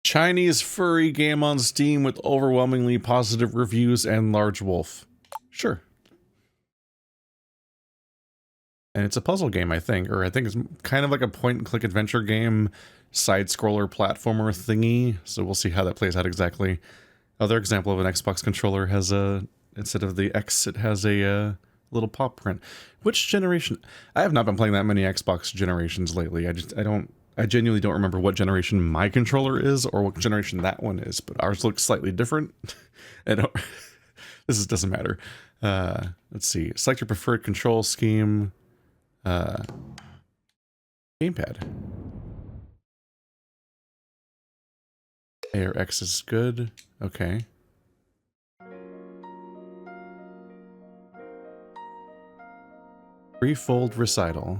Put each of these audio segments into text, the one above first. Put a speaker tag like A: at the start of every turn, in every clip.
A: Chinese furry game on Steam with overwhelmingly positive reviews and large wolf. Sure. And it's a puzzle game, I think, or I think it's kind of like a point-and-click adventure game, side-scroller platformer thingy, so we'll see how that plays out exactly. Other example of an Xbox controller has a, instead of the X, it has a little paw print. Which generation? I have not been playing that many Xbox generations lately. I genuinely don't remember what generation my controller is or what generation that one is, but ours looks slightly different. Doesn't matter. Let's see. Select your preferred control scheme. Gamepad. A or X is good. Okay. Threefold Recital.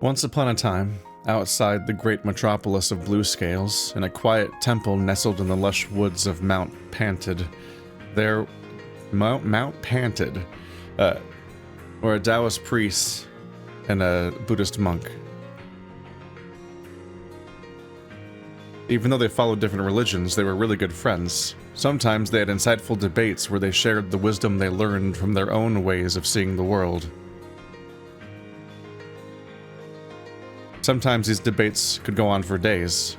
A: Once upon a time, outside the great metropolis of Bluescales, in a quiet temple nestled in the lush woods of Mount Panted, were a Taoist priest and a Buddhist monk. Even though they followed different religions, they were really good friends. Sometimes they had insightful debates where they shared the wisdom they learned from their own ways of seeing the world. Sometimes these debates could go on for days.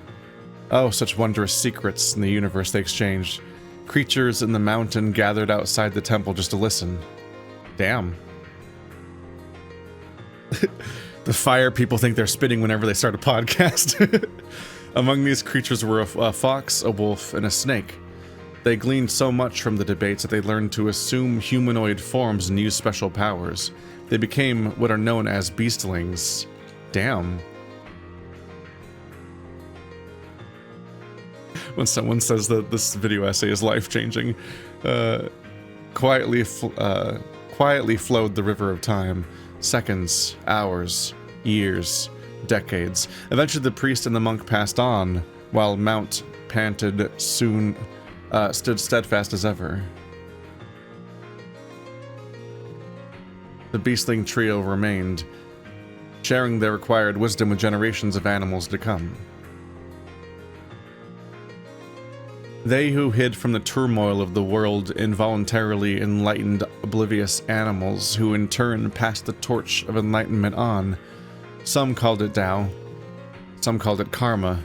A: Oh, such wondrous secrets in the universe they exchanged. Creatures in the mountain gathered outside the temple just to listen. Damn. The fire people think they're spitting whenever they start a podcast. Among these creatures were a fox, a wolf, and a snake. They gleaned so much from the debates that they learned to assume humanoid forms and use special powers. They became what are known as beastlings. Damn. When someone says that this video essay is life-changing, quietly flowed the river of time. Seconds, hours, years, decades. Eventually the priest and the monk passed on, while Mount Panted soon stood steadfast as ever. The beastling trio remained, sharing their acquired wisdom with generations of animals to come. They who hid from the turmoil of the world involuntarily enlightened oblivious animals who in turn passed the torch of enlightenment on. Some called it Tao, some called it karma,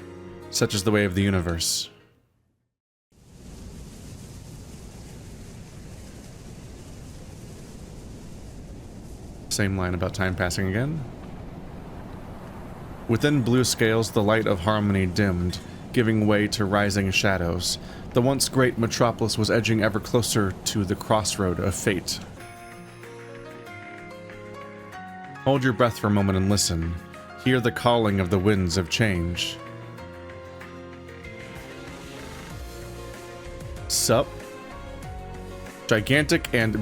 A: such is the way of the universe. Same line about time passing again. Within Bluescales, the light of harmony dimmed, giving way to rising shadows. The once great metropolis was edging ever closer to the crossroad of fate. Hold your breath for a moment and listen. Hear the calling of the winds of change. Sup? Gigantic and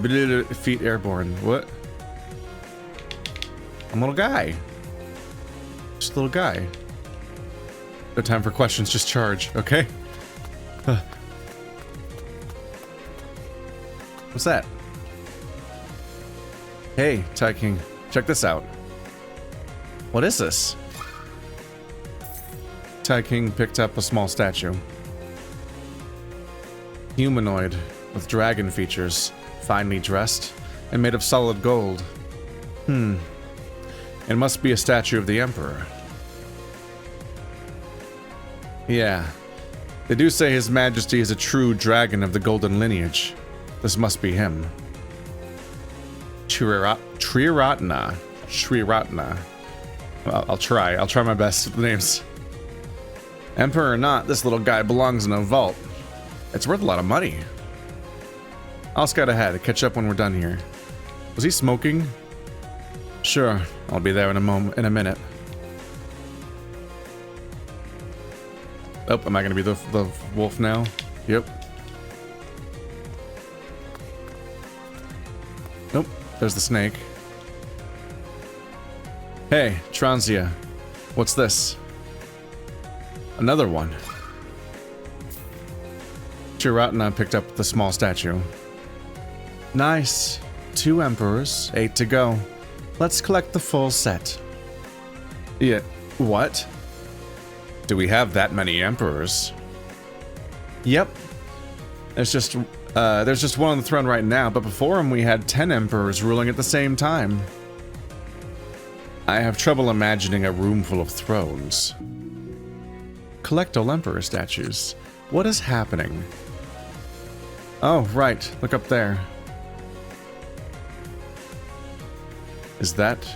A: feet airborne. What? I'm a little guy. Just a little guy. No time for questions, just charge, okay? What's that? Hey, Tai King, check this out. What is this? Tai King picked up a small statue. Humanoid, with dragon features, finely dressed, and made of solid gold. It must be a statue of the Emperor. Yeah, they do say His Majesty is a true dragon of the golden lineage. This must be him. Triratna. Well, I'll try my best with the names. Emperor or not, this little guy belongs in a vault. It's worth a lot of money. I'll scout ahead, catch up when we're done here. Was he smoking? Sure, I'll be there in a minute. Oh, am I gonna be the wolf now? Yep. Nope, there's the snake. Hey, Transia. What's this? Another one. Chiratna picked up the small statue. Nice. 2 emperors, 8 to go. Let's collect the full set. Yeah, what? Do we have that many emperors? Yep. There's just one on the throne right now, but before him we had 10 emperors ruling at the same time. I have trouble imagining a room full of thrones. Collect all emperor statues. What is happening? Oh, right. Look up there. Is that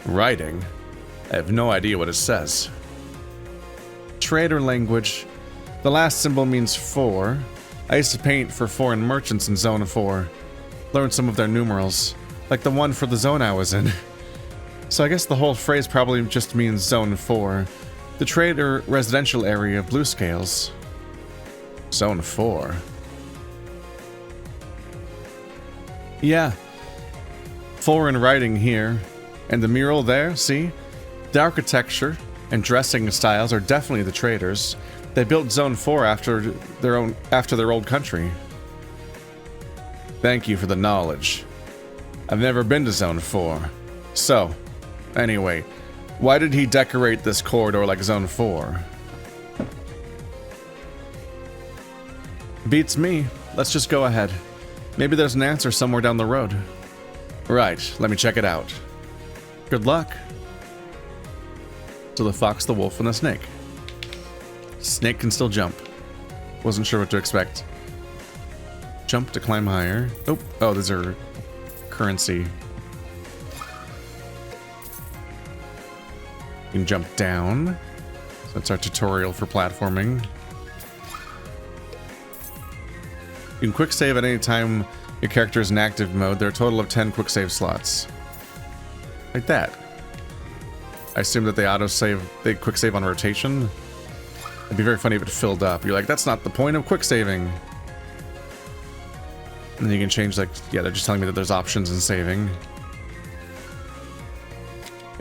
A: writing? I have no idea what it says. Trader language. The last symbol means 4. I used to paint for foreign merchants in Zone 4. Learned some of their numerals, like the one for the zone I was in. So I guess the whole phrase probably just means Zone 4, the trader residential area of Bluescales. Zone 4. Yeah. Foreign writing here. And the mural there, see? The architecture and dressing styles are definitely the traders. They built Zone 4 after their old country. Thank you for the knowledge. I've never been to Zone 4. So, anyway, why did he decorate this corridor like Zone 4? Beats me. Let's just go ahead. Maybe there's an answer somewhere down the road. Right, let me check it out. Good luck. So the fox, the wolf, and the snake. Snake can still jump. Wasn't sure what to expect. Jump to climb higher. Oh, these are currency. You can jump down. So that's our tutorial for platforming. You can quick save at any time your character is in active mode. There are a total of 10 quick save slots. Like that. I assume that they quick save on rotation. It'd be very funny if it filled up. You're like, that's not the point of quick saving. And then you can change, like, yeah, they're just telling me that there's options in saving.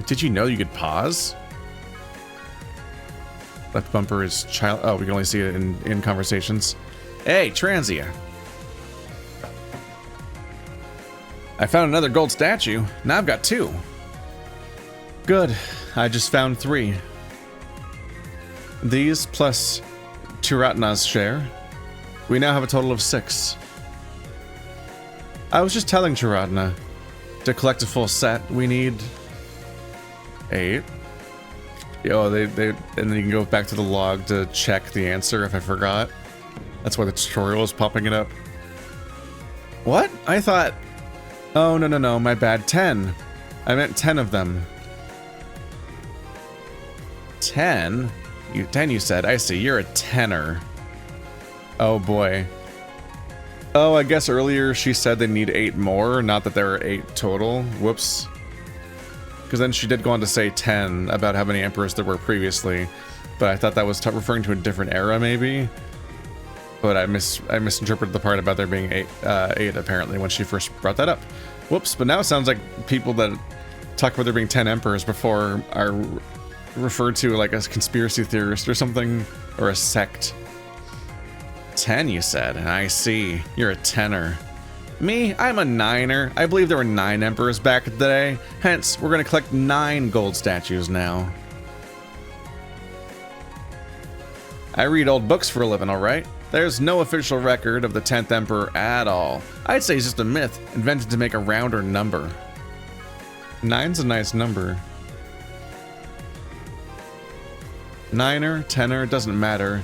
A: Did you know you could pause? Left bumper is child. Oh, we can only see it in conversations. Hey, Transia. I found another gold statue. Now I've got 2. Good. I just found 3. These plus Tiratna's share. We now have a total of 6. I was just telling Tiratna, to collect a full set, we need 8. Oh, and then you can go back to the log to check the answer if I forgot. That's why the tutorial is popping it up. What? I thought... Oh, no, my bad. 10. I meant 10 of them. 10? 10 you said. I see. You're a tenor. Oh boy. Oh, I guess earlier she said they need 8 more, not that there are 8 total. Whoops. Because then she did go on to say 10 about how many emperors there were previously. But I thought that was referring to a different era, maybe. But I misinterpreted the part about there being 8 apparently when she first brought that up. Whoops, but now it sounds like people that talk about there being 10 emperors before are referred to like a conspiracy theorist or something, or a sect. 10, you said. I see. You're a tenor. Me? I'm a 9er. I believe there were 9 emperors back in the day. Hence, we're gonna collect 9 gold statues now. I read old books for a living, alright? There's no official record of the 10th emperor at all. I'd say it's just a myth, invented to make a rounder number. 9's a nice number. 9er, 10er, doesn't matter.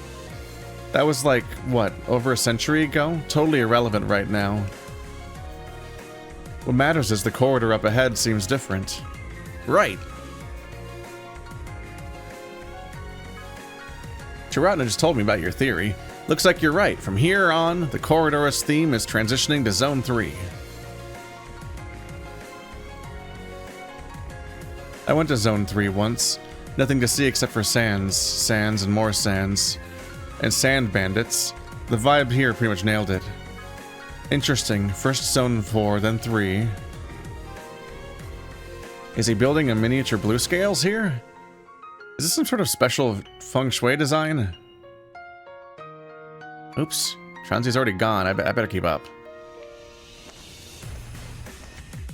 A: That was like, what, over a century ago? Totally irrelevant right now. What matters is the corridor up ahead seems different. Right. Tiratna just told me about your theory. Looks like you're right. From here on, the corridor's theme is transitioning to Zone 3. I went to Zone 3 once. Nothing to see except for sands and more sands. And sand bandits. The vibe here pretty much nailed it. Interesting. First Zone 4, then 3. Is he building a miniature Bluescales here? Is this some sort of special feng shui design? Oops. Transi's already gone. I better keep up.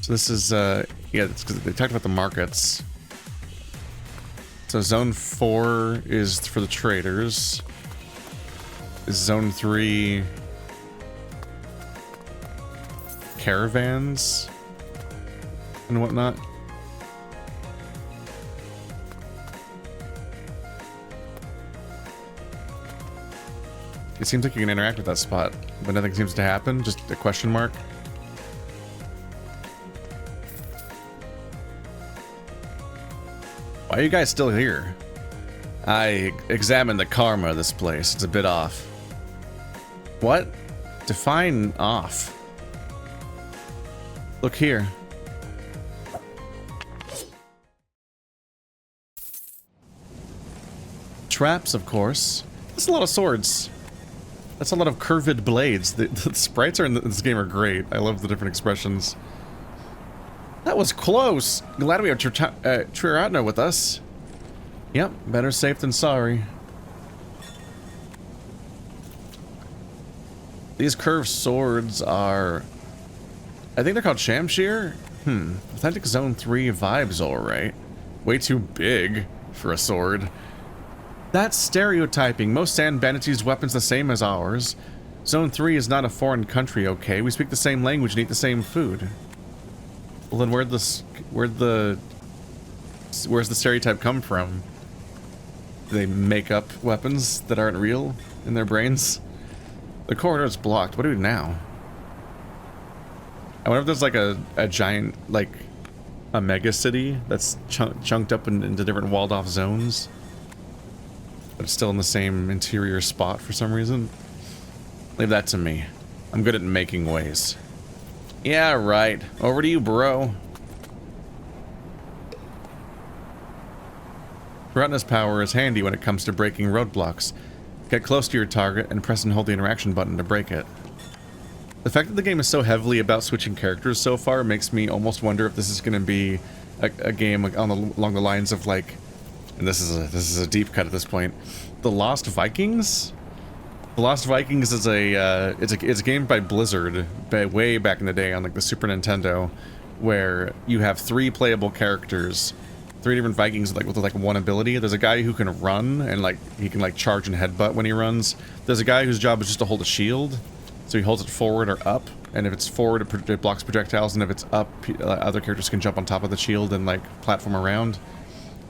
A: So this is, yeah, it's because they talked about the markets. So zone 4 is for the traders. Zone 3... caravans and whatnot. It seems like you can interact with that spot, but nothing seems to happen. Just a question mark. Why are you guys still here? I examined the karma of this place. It's a bit off. What? Define off. Look here. Traps, of course. That's a lot of swords. That's a lot of curved blades. The sprites in this game are great. I love the different expressions. That was close. Glad we have Triratna with us. Yep, better safe than sorry. These curved swords are... I think they're called Shamshir? Authentic Zone 3 vibes alright. Way too big for a sword. That's stereotyping. Most sand bandits use weapons the same as ours. Zone 3 is not a foreign country, okay? We speak the same language and eat the same food. Well then where's the stereotype come from? Do they make up weapons that aren't real in their brains? The corridor is blocked. What do we do now? I wonder if there's like a giant, like, a mega city that's chunked up into different walled off zones. But it's still in the same interior spot for some reason. Leave that to me. I'm good at making ways. Yeah, right. Over to you, bro. Retina's power is handy when it comes to breaking roadblocks. Get close to your target and press and hold the interaction button to break it. The fact that the game is so heavily about switching characters so far makes me almost wonder if this is going to be a game along the lines of, like, and this is a deep cut at this point, The Lost Vikings. The Lost Vikings is it's a game by Blizzard, way back in the day on like the Super Nintendo, where you have 3 playable characters, 3 different Vikings with like one ability. There's a guy who can run and like he can like charge and headbutt when he runs. There's a guy whose job is just to hold a shield. So he holds it forward or up, and if it's forward, it blocks projectiles, and if it's up, other characters can jump on top of the shield and, like, platform around.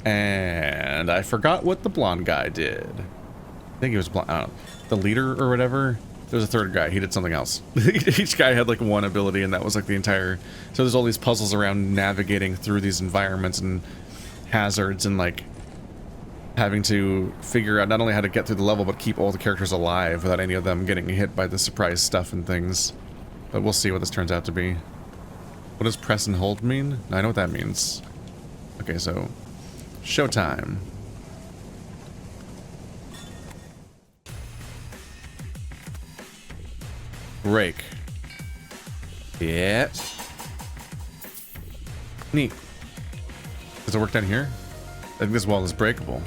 A: And I forgot what the blonde guy did. I think he was blonde. I don't know. The leader or whatever? There was a third guy. He did something else. Each guy had, like, one ability, and that was, like, the entire... So there's all these puzzles around navigating through these environments and hazards and, like... having to figure out not only how to get through the level, but keep all the characters alive without any of them getting hit by the surprise stuff and things. But we'll see what this turns out to be. What does press and hold mean? I know what that means. Okay, so... showtime. Break. Yeah. Neat. Does it work down here? I think this wall is breakable.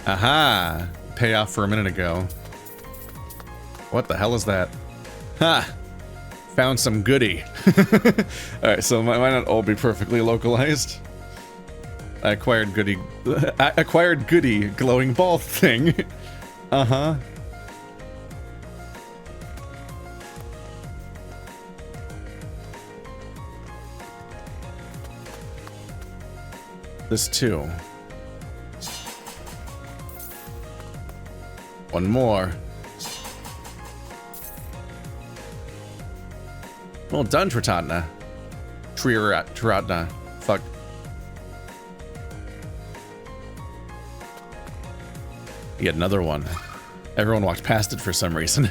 A: Aha! Payoff for a minute ago. What the hell is that? Ha! Found some goody. Alright, so might not all be perfectly localized. I acquired goody... I acquired goody glowing ball thing. Uh-huh. This too. One more. Well done, Triratna. Triratna. Fuck. Yet another one. Everyone walked past it for some reason.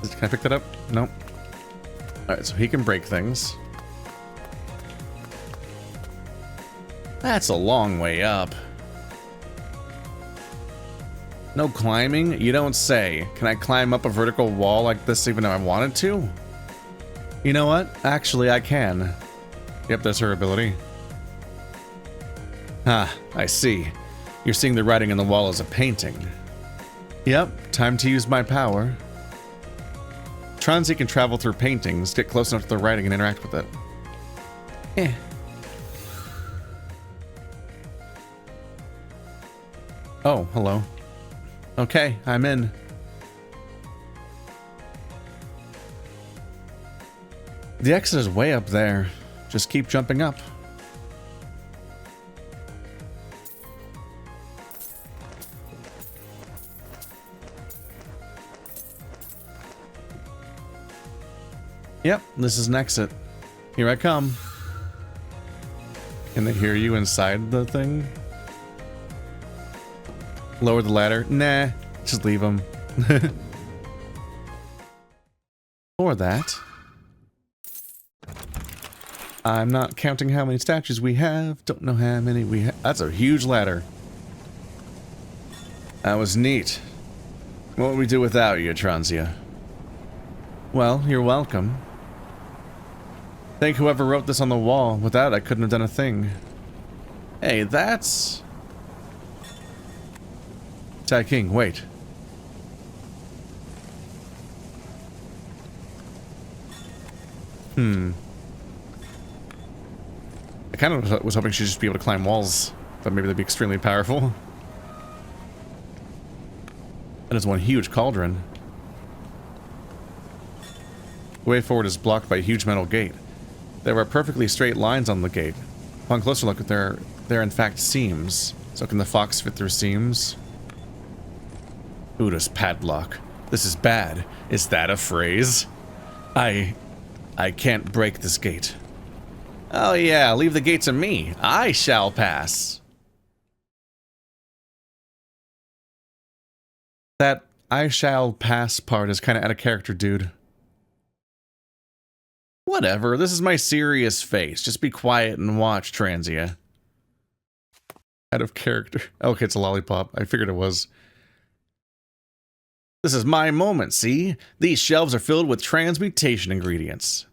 A: Can I pick that up? Nope. Alright, so he can break things. That's a long way up. No climbing? You don't say. Can I climb up a vertical wall like this even if I wanted to? You know what? Actually, I can. Yep, that's her ability. Ah, I see. You're seeing the writing on the wall as a painting. Yep, time to use my power. Tronzi can travel through paintings, get close enough to the writing, and interact with it. Eh. Oh, hello. Okay, I'm in. The exit is way up there. Just keep jumping up. Yep, this is an exit. Here I come. Can they hear you inside the thing? Lower the ladder. Nah, just leave them. Or that. I'm not counting how many statues we have. Don't know how many we have. That's a huge ladder. That was neat. What would we do without you, Transia? Well, you're welcome. Thank whoever wrote this on the wall. Without it, I couldn't have done a thing. Hey, that's... Tai King, wait. I kind of was hoping she'd just be able to climb walls. Thought maybe they'd be extremely powerful. That is one huge cauldron. The way forward is blocked by a huge metal gate. There are perfectly straight lines on the gate. Upon closer look, there are in fact seams. So can the fox fit through seams? Buddha's padlock. This is bad. Is that a phrase? I can't break this gate. Oh yeah, leave the gate to me. I shall pass. That I shall pass part is kind of out of character, dude. Whatever, this is my serious face. Just be quiet and watch, Transia. Out of character. Okay, it's a lollipop. I figured it was. This is my moment, see? These shelves are filled with transmutation ingredients.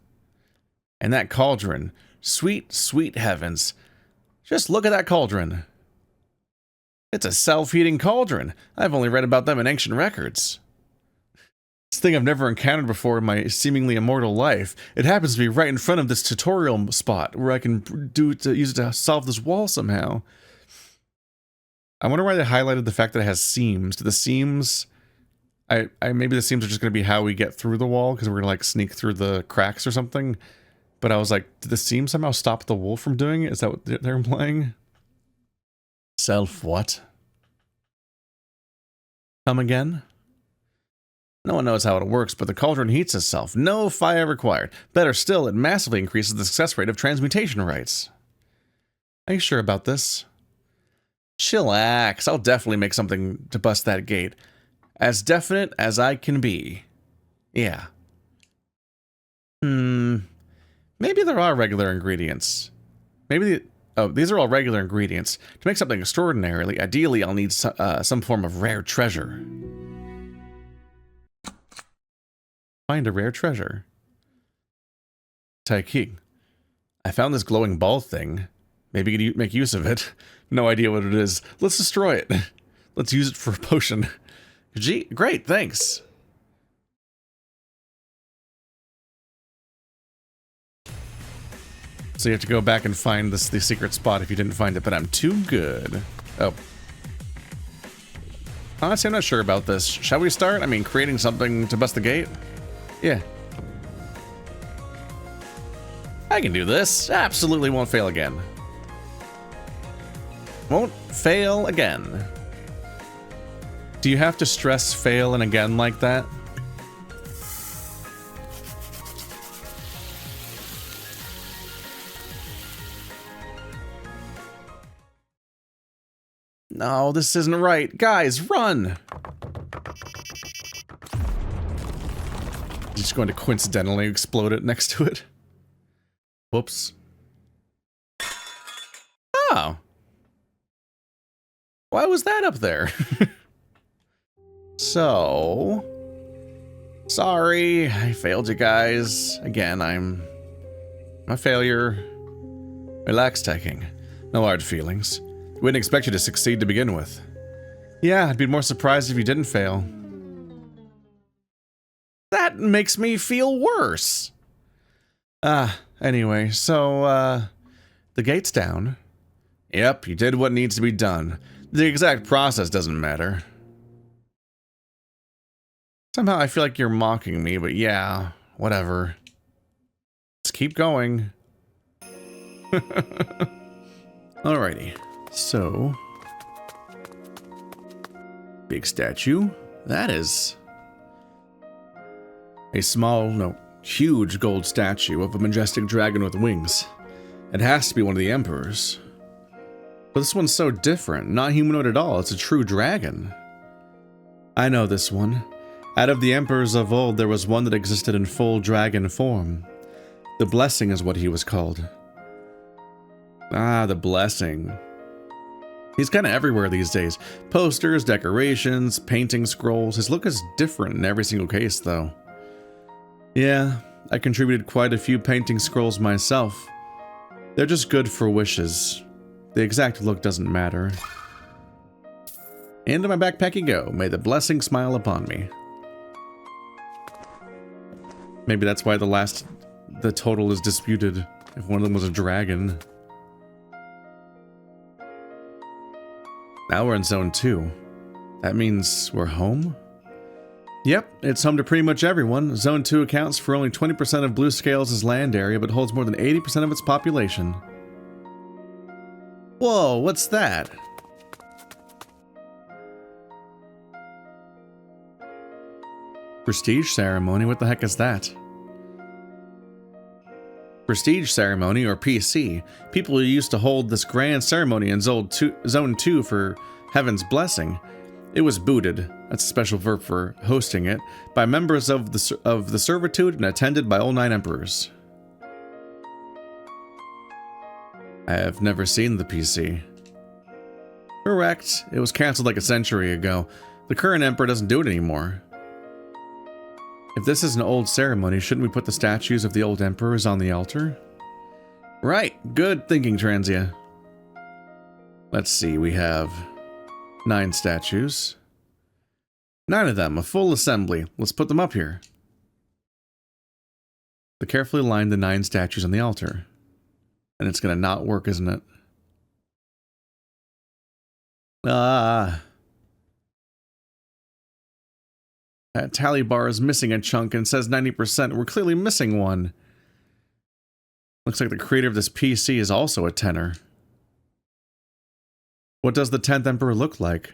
A: And that cauldron. Sweet, sweet heavens. Just look at that cauldron. It's a self-heating cauldron. I've only read about them in ancient records. This thing I've never encountered before in my seemingly immortal life. It happens to be right in front of this tutorial spot where I can use it to solve this wall somehow. I wonder why they highlighted the fact that it has seams. Do the seams... maybe the seams are just going to be how we get through the wall, because we're going to, like, sneak through the cracks or something. But I was like, did the seams somehow stop the wolf from doing it? Is that what they're implying? Self what? Come again? No one knows how it works, but the cauldron heats itself. No fire required. Better still, it massively increases the success rate of transmutation rites. Are you sure about this? Chillax. I'll definitely make something to bust that gate. As definite as I can be. Yeah. Maybe there are regular ingredients. Oh, these are all regular ingredients. To make something extraordinarily, ideally I'll need some form of rare treasure. Find a rare treasure. Tai King. I found this glowing ball thing. Maybe you can make use of it. No idea what it is. Let's destroy it. Let's use it for a potion. Gee, great, thanks. So you have to go back and find the secret spot if you didn't find it, but I'm too good. Oh. Honestly, I'm not sure about this. Shall we start? I mean, creating something to bust the gate? Yeah. I can do this. Absolutely won't fail again. Won't fail again. Do you have to stress fail and again like that? No, this isn't right. Guys, run! Just going to coincidentally explode it next to it. Whoops. Oh. Why was that up there? So... Sorry, I failed you guys. Again, I'm a failure. Relax, Tai King. No hard feelings. We didn't expect you to succeed to begin with. Yeah, I'd be more surprised if you didn't fail. That that makes me feel worse. Anyway, so, the gate's down. Yep, you did what needs to be done. The exact process doesn't matter. Somehow I feel like you're mocking me, but yeah, whatever. Let's keep going. Alrighty, so... big statue. That is... a small, no, huge gold statue of a majestic dragon with wings. It has to be one of the emperors. But this one's so different, not humanoid at all, it's a true dragon. I know this one. Out of the emperors of old, there was one that existed in full dragon form. The Blessing is what he was called. Ah, the Blessing. He's kind of everywhere these days. Posters, decorations, painting scrolls. His look is different in every single case, though. Yeah, I contributed quite a few painting scrolls myself. They're just good for wishes. The exact look doesn't matter. Into my backpack you go. May the Blessing smile upon me. Maybe that's why the total is disputed, if one of them was a dragon. Now we're in Zone 2. That means we're home? Yep, it's home to pretty much everyone. Zone 2 accounts for only 20% of Bluescales' land area, but holds more than 80% of its population. Whoa, what's that? Prestige ceremony? What the heck is that? Prestige ceremony, or PC. People used to hold this grand ceremony in Zone 2 for Heaven's blessing. It was booted, that's a special verb for hosting it, by members of the servitude and attended by all 9 emperors. I have never seen the PC. Correct. It was cancelled like a century ago. The current emperor doesn't do it anymore. If this is an old ceremony, shouldn't we put the statues of the old emperors on the altar? Right. Good thinking, Transia. Let's see, we have 9 statues. 9 of them, a full assembly. Let's put them up here. So carefully line the 9 statues on the altar. And it's gonna not work, isn't it? That tally bar is missing a chunk and says 90%. We're clearly missing one. Looks like the creator of this PC is also a tenor. What does the 10th Emperor look like?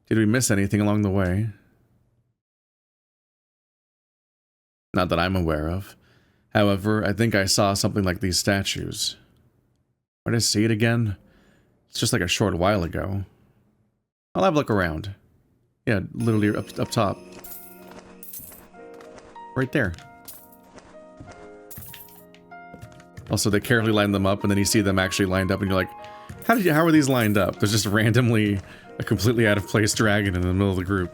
A: Did we miss anything along the way? Not that I'm aware of. However, I think I saw something like these statues. Where did I see it again? It's just like a short while ago. I'll have a look around. Yeah, literally up top. Right there. Also, they carefully line them up, and then you see them actually lined up, and you're like, how are these lined up? There's just randomly a completely out of place dragon in the middle of the group.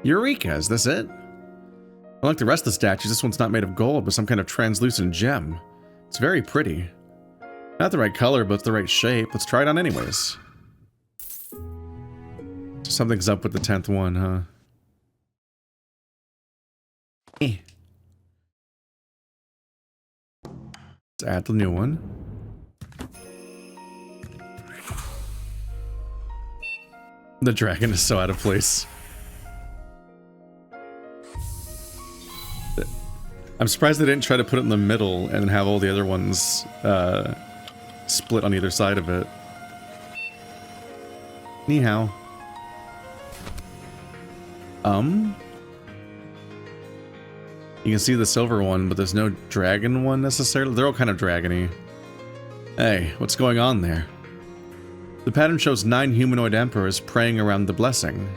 A: Eureka, is this it? Unlike the rest of the statues, this one's not made of gold, but some kind of translucent gem. It's very pretty. Not the right color, but it's the right shape. Let's try it on anyways. Something's up with the 10th one, huh? Let's add the new one. The dragon is so out of place. I'm surprised they didn't try to put it in the middle and have all the other ones split on either side of it. Ni hao. You can see the silver one, but there's no dragon one necessarily. They're all kind of dragony. Hey, what's going on there? The pattern shows 9 humanoid emperors praying around the blessing.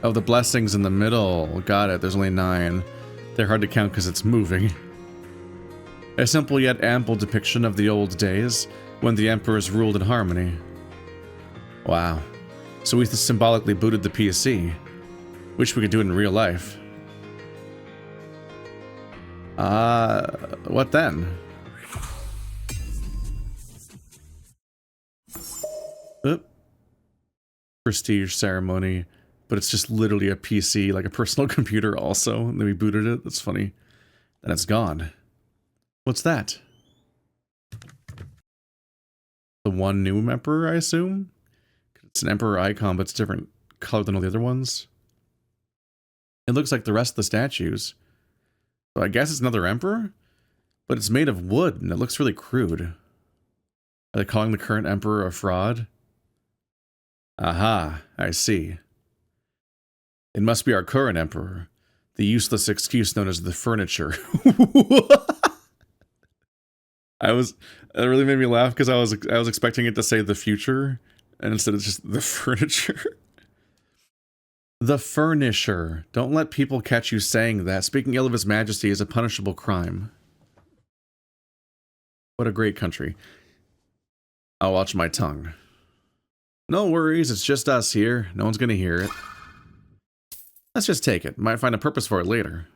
A: Oh, the blessing's in the middle. Got it, there's only 9. They're hard to count because it's moving. A simple yet ample depiction of the old days, when the emperors ruled in harmony. Wow. So we symbolically booted the PC. Wish we could do it in real life. What then? Oop. prestige ceremony, but it's just literally a PC, like a personal computer also, and then we booted it. That's funny. And it's gone. What's that? The one new emperor, I assume? It's an emperor icon, but it's different color than all the other ones. It looks like the rest of the statues. So I guess it's another emperor? But it's made of wood, and it looks really crude. Are they calling the current emperor a fraud? Aha, I see. It must be our current emperor. The useless excuse known as the furniture. That really made me laugh because I was expecting it to say the future, and instead it's just the furniture. The furnisher. Don't let people catch you saying that. Speaking ill of His Majesty is a punishable crime. What a great country. I'll watch my tongue. No worries, it's just us here. No one's gonna hear it. Let's just take it. Might find a purpose for it later.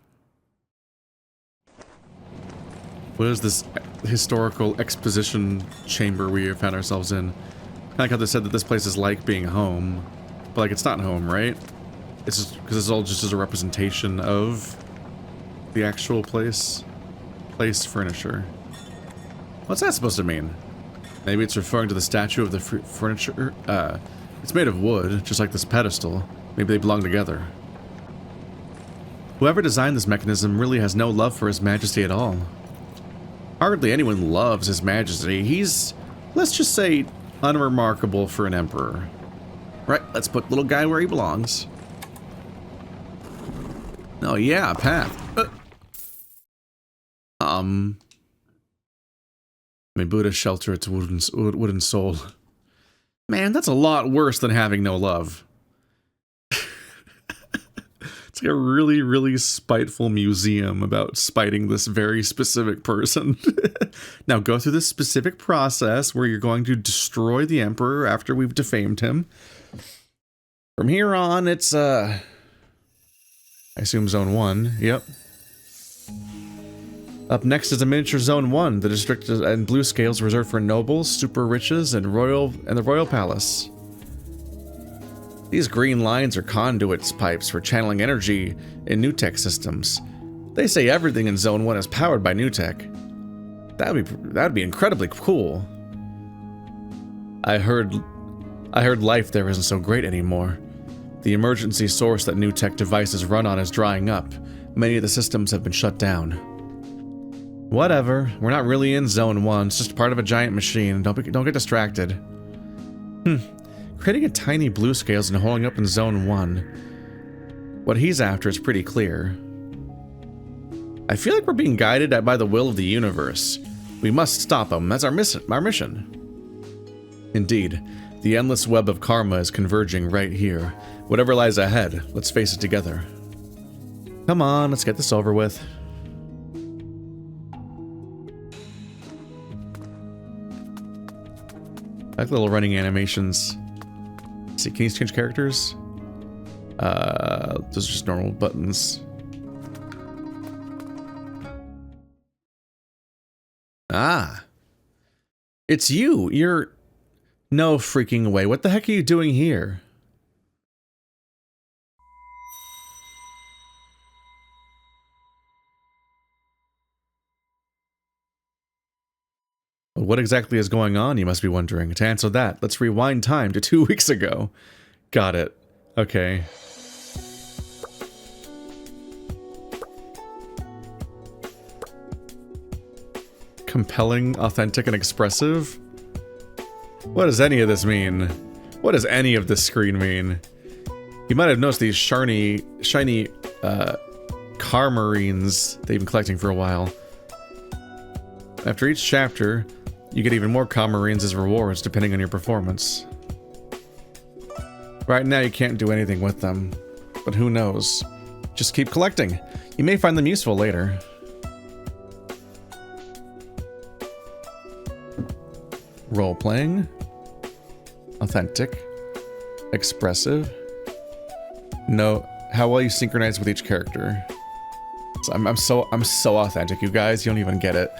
A: What is this historical exposition chamber we have found ourselves in? I like how they said that this place is like being home. But like, it's not home, right? It's just because it's all just as a representation of the actual place. Place furniture. What's that supposed to mean? Maybe it's referring to the statue of the furniture. It's made of wood, just like this pedestal. Maybe they belong together. Whoever designed this mechanism really has no love for His Majesty at all. Hardly anyone loves His Majesty. He's, let's just say, unremarkable for an emperor. Right, let's put little guy where he belongs. Oh yeah, path. May Buddha shelter its wooden soul. Man, that's a lot worse than having no love. It's like a really, really spiteful museum about spiting this very specific person. Now go through this specific process where you're going to destroy the emperor after we've defamed him. From here on, it's, I assume Zone 1. Yep. Up next is a miniature Zone 1. The district and Bluescales reserved for nobles, super riches, and the royal palace. These green lines are conduits pipes for channeling energy in new tech systems. They say everything in Zone 1 is powered by new tech. That'd be incredibly cool. I heard life there isn't so great anymore. The emergency source that new tech devices run on is drying up. Many of the systems have been shut down. Whatever, we're not really in Zone 1, it's just part of a giant machine. Don't get distracted. Creating a tiny Bluescales and holding up in Zone 1. What he's after is pretty clear. I feel like we're being guided by the will of the universe. We must stop him, that's our mission. Indeed, the endless web of karma is converging right here. Whatever lies ahead, let's face it together. Come on, let's get this over with. I like the little running animations. Let's see, can you change characters? Those are just normal buttons. Ah. It's you. You're... No freaking way. What the heck are you doing here? What exactly is going on, you must be wondering. To answer that, let's rewind time to 2 weeks ago. Got it. Okay. Compelling, authentic, and expressive? What does any of this mean? What does any of this screen mean? You might have noticed these shiny car marines they've been collecting for a while. After each chapter, you get even more car marines as rewards depending on your performance. Right now you can't do anything with them, but who knows? Just keep collecting. You may find them useful later. Role-playing. Authentic. Expressive. No, how well you synchronize with each character. So I'm so authentic, you guys. You don't even get it.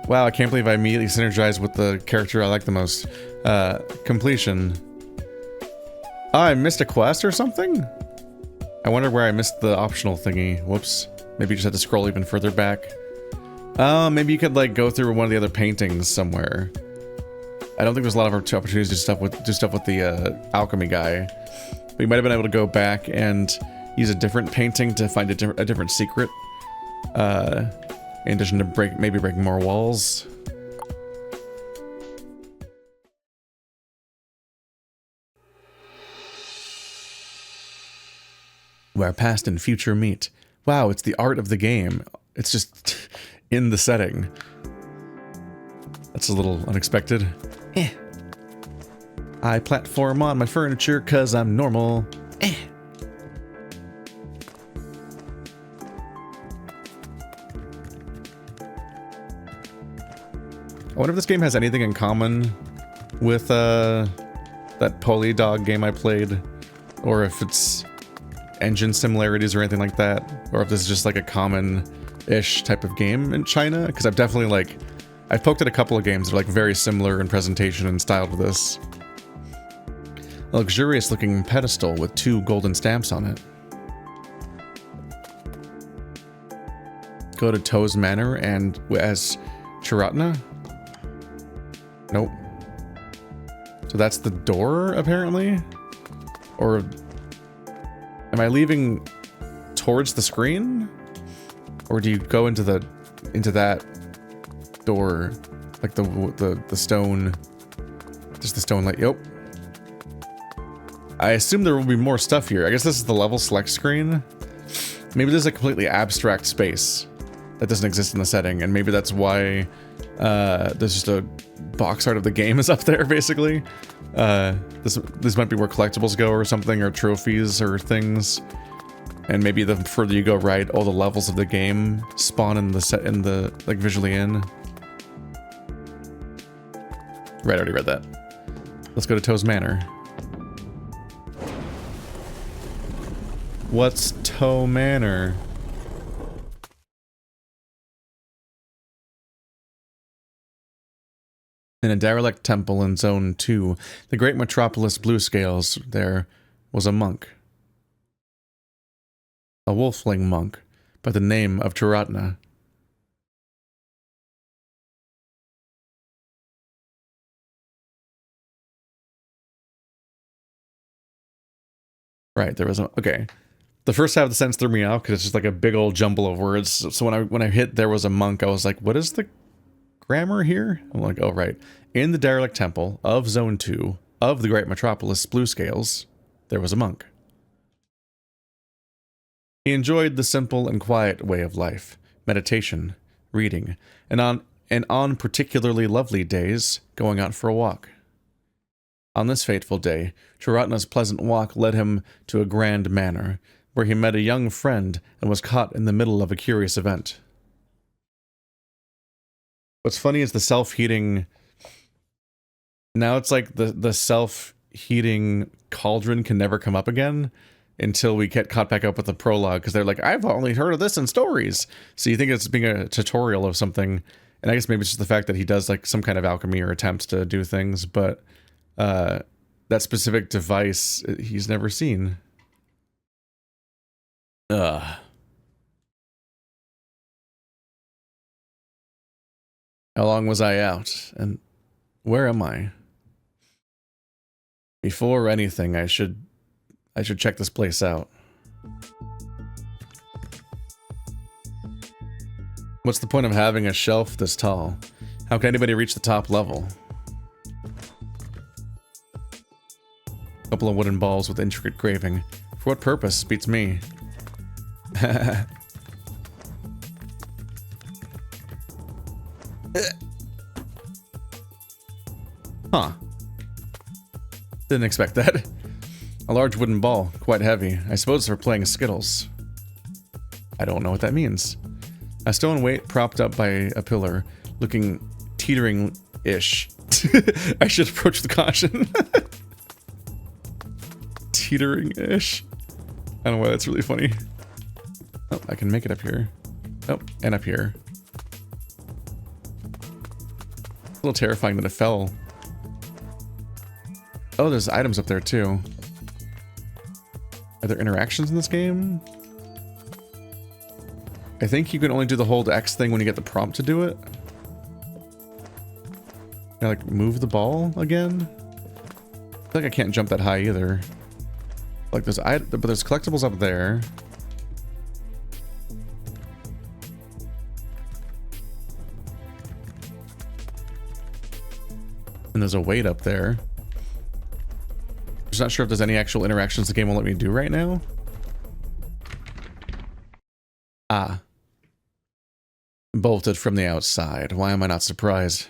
A: Wow, I can't believe I immediately synergized with the character I like the most. Completion. Oh, I missed a quest or something? I wonder where I missed the optional thingy. Whoops. Maybe you just had to scroll even further back. Maybe you could like go through one of the other paintings somewhere. I don't think there's a lot of opportunities to do stuff with the alchemy guy. But you might have been able to go back and use a different painting to find a different secret. In addition to maybe breaking more walls. Where past and future meet. Wow, it's the art of the game. It's just in the setting. That's a little unexpected. I platform on my furniture cause I'm normal. I wonder if this game has anything in common with that Polydog game I played, or if it's engine similarities or anything like that, or if this is just like a common-ish type of game in China, because I've definitely like, I've poked at a couple of games that are like very similar in presentation and style to this. A luxurious looking pedestal with 2 golden stamps on it. Go to Toe's Manor and as Chiratna? Nope. So that's the door, apparently? Or am I leaving towards the screen? Or do you go into that door? Like the stone. Just the stone light. Yep. I assume there will be more stuff here. I guess this is the level select screen. Maybe there's a completely abstract space that doesn't exist in the setting, and maybe that's why there's just a box art of the game is up there, basically. This might be where collectibles go or something, or trophies or things. And maybe the further you go right, all the levels of the game spawn in the like visually in. Right, I already read that. Let's go to Toe's Manor. What's Toe Manor? In a derelict temple in Zone 2, the great metropolis Bluescales, there was a monk. A wolfling monk, by the name of Chiratna. Right, there was a... Okay. The first half of the sentence threw me off because it's just like a big old jumble of words. So when I hit there was a monk, I was like, what is the grammar here? I'm like, oh, right. In the derelict temple of Zone 2 of the great metropolis Bluescales, there was a monk. He enjoyed the simple and quiet way of life, meditation, reading, and on particularly lovely days, going out for a walk. On this fateful day, Chiratna's pleasant walk led him to a grand manor, where he met a young friend and was caught in the middle of a curious event. What's funny is the self-heating... Now it's like the self-heating cauldron can never come up again until we get caught back up with the prologue, because they're like, I've only heard of this in stories. So you think it's being a tutorial of something, and I guess maybe it's just the fact that he does like some kind of alchemy or attempts to do things, but that specific device he's never seen. Ugh. How long was I out? And where am I? Before anything, I should check this place out. What's the point of having a shelf this tall? How can anybody reach the top level? A couple of wooden balls with intricate graving. For what purpose? Beats me. Huh. Didn't expect that. A large wooden ball, quite heavy. I suppose for playing Skittles. I don't know what that means. A stone weight propped up by a pillar, looking teetering-ish. I should approach with caution. Teetering-ish. I don't know why that's really funny. Oh, I can make it up here. Oh, and up here. A little terrifying that it fell. Oh, there's items up there too. Are there interactions in this game? I think you can only do the hold X thing when you get the prompt to do it. Can I, like, move the ball again? I feel like I can't jump that high either. Like, there's collectibles up there. And there's a weight up there. I'm just not sure if there's any actual interactions the game will let me do right now. Ah. Bolted from the outside. Why am I not surprised?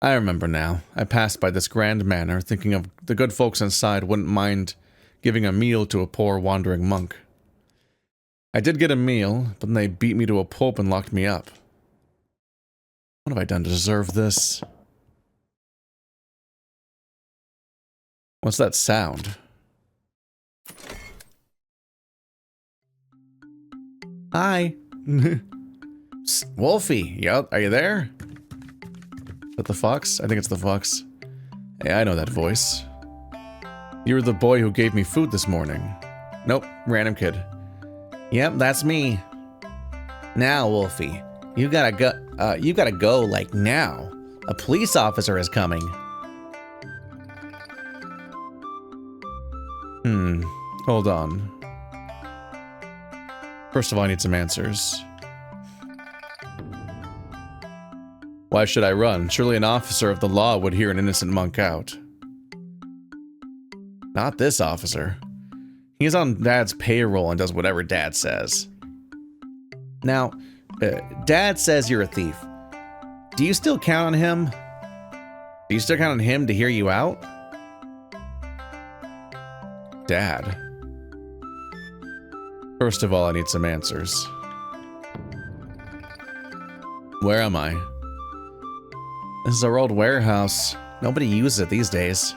A: I remember now. I passed by this grand manor, thinking of the good folks inside wouldn't mind giving a meal to a poor wandering monk. I did get a meal, but then they beat me to a pulp and locked me up. What have I done to deserve this? What's that sound? Hi. Wolfie, are you there? Is that the fox? I think it's the fox. Hey, I know that voice. You were the boy who gave me food this morning. Nope, random kid. Yep, that's me. Now, Wolfie, you gotta go like now. A police officer is coming. Hold on. First of all, I need some answers. Why should I run? Surely an officer of the law would hear an innocent monk out. Not this officer. He's on Dad's payroll and does whatever Dad says. Now, Dad says you're a thief. Do you still count on him? Do you still count on him to hear you out? Dad. First of all, I need some answers. Where am I? This is our old warehouse. Nobody uses it these days.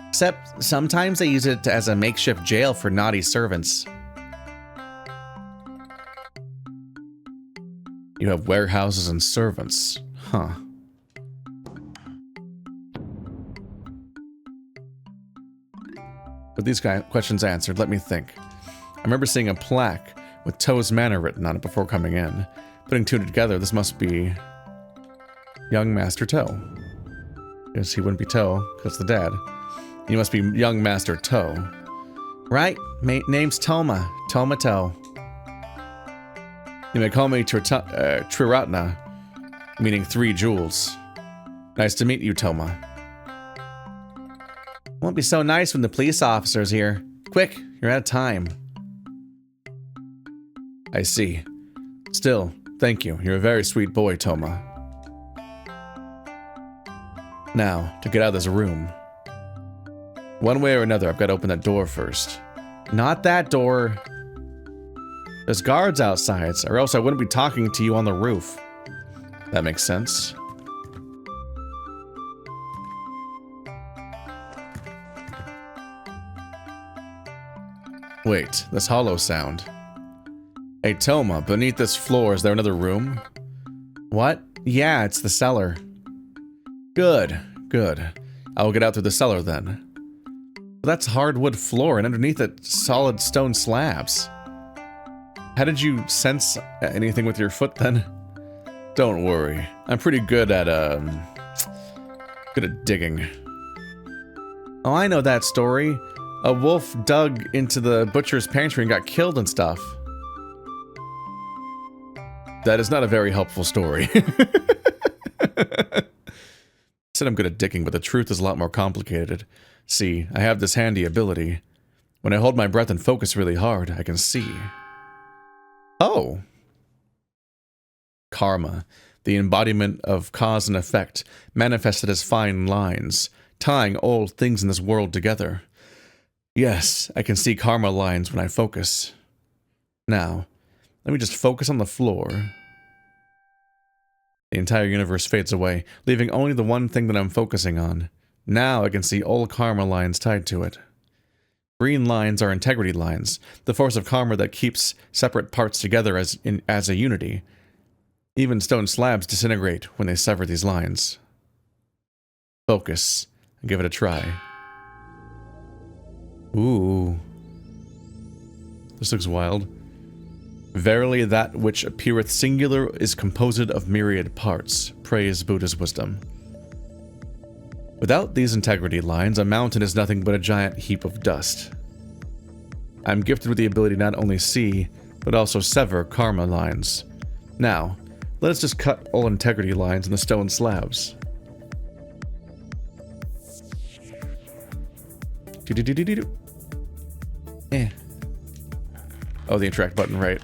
A: Except sometimes they use it as a makeshift jail for naughty servants. You have warehouses and servants. Huh. With these questions answered, let me think. I remember seeing a plaque with Toe's Manor written on it before coming in. Putting two together, this must be young Master Toe. Guess he wouldn't be Toe, because the dad. He must be young Master Toe. Right, name's Toma. Toma Toe. You may call me Triratna, meaning 3 jewels. Nice to meet you, Toma. Won't be so nice when the police officer's here. Quick, you're out of time. I see. Still, thank you. You're a very sweet boy, Toma. Now, to get out of this room. One way or another, I've got to open that door first. Not that door. There's guards outside, or else I wouldn't be talking to you on the roof. That makes sense. Wait, this hollow sound. Hey, Toma, beneath this floor, is there another room? What? Yeah, it's the cellar. Good, good. I will get out through the cellar then. That's hardwood floor, and underneath it, solid stone slabs. How did you sense anything with your foot then? Don't worry, I'm pretty good at digging. Oh, I know that story. A wolf dug into the butcher's pantry and got killed and stuff. That is not a very helpful story. I said I'm good at digging, but the truth is a lot more complicated. See, I have this handy ability. When I hold my breath and focus really hard, I can see. Oh! Karma, the embodiment of cause and effect, manifested as fine lines, tying all things in this world together. Yes, I can see karma lines when I focus. Now, let me just focus on the floor. The entire universe fades away, leaving only the one thing that I'm focusing on. Now I can see all karma lines tied to it. Green lines are integrity lines, the force of karma that keeps separate parts together as a unity. Even stone slabs disintegrate when they sever these lines. Focus, and give it a try. Ooh, This looks wild. Verily that which appeareth singular is composed of myriad parts. Praise Buddha's wisdom. Without these integrity lines, a mountain is nothing but a giant heap of dust. I am gifted with the ability to not only see, but also sever karma lines. Now, let us just cut all integrity lines in the stone slabs. Oh, the interact button, right.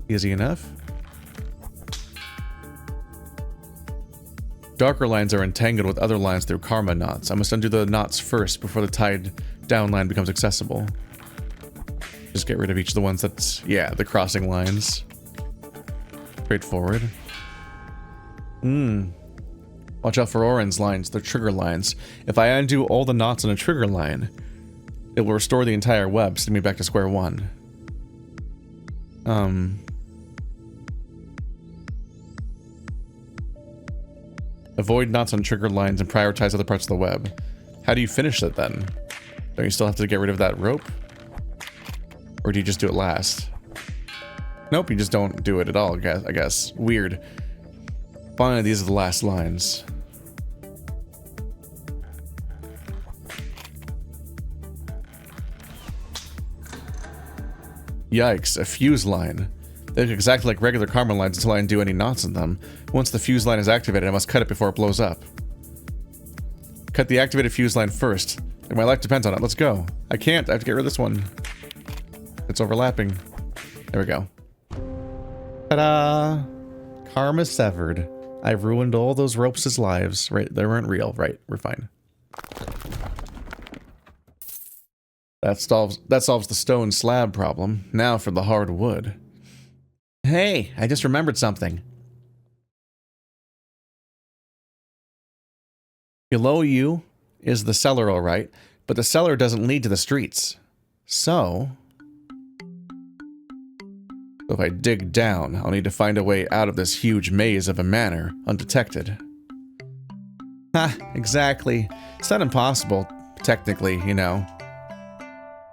A: Easy enough. Darker lines are entangled with other lines through karma knots. I must undo the knots first before the tied down line becomes accessible. Just get rid of each of the ones that's, yeah, the crossing lines. Straightforward. Watch out for Oren's lines, the trigger lines. If I undo all the knots on a trigger line, it will restore the entire web, sending me back to square one. Avoid knots on trigger lines and prioritize other parts of the web. How do you finish it then? Don't you still have to get rid of that rope? Or do you just do it last? Nope, you just don't do it at all, I guess. Weird. Finally, these are the last lines. Yikes, a fuse line. They look exactly like regular karma lines until I undo any knots in them. Once the fuse line is activated, I must cut it before it blows up. Cut the activated fuse line first. Like my life depends on it. Let's go. I can't. I have to get rid of this one. It's overlapping. There we go. Ta-da! Karma severed. I've ruined all those ropes' lives. Right, they weren't real. Right, we're fine. That solves the stone slab problem. Now for the hard wood. Hey, I just remembered something. Below you is the cellar, all right, but the cellar doesn't lead to the streets. So if I dig down, I'll need to find a way out of this huge maze of a manor, undetected. Ha, exactly. It's not impossible, technically, you know.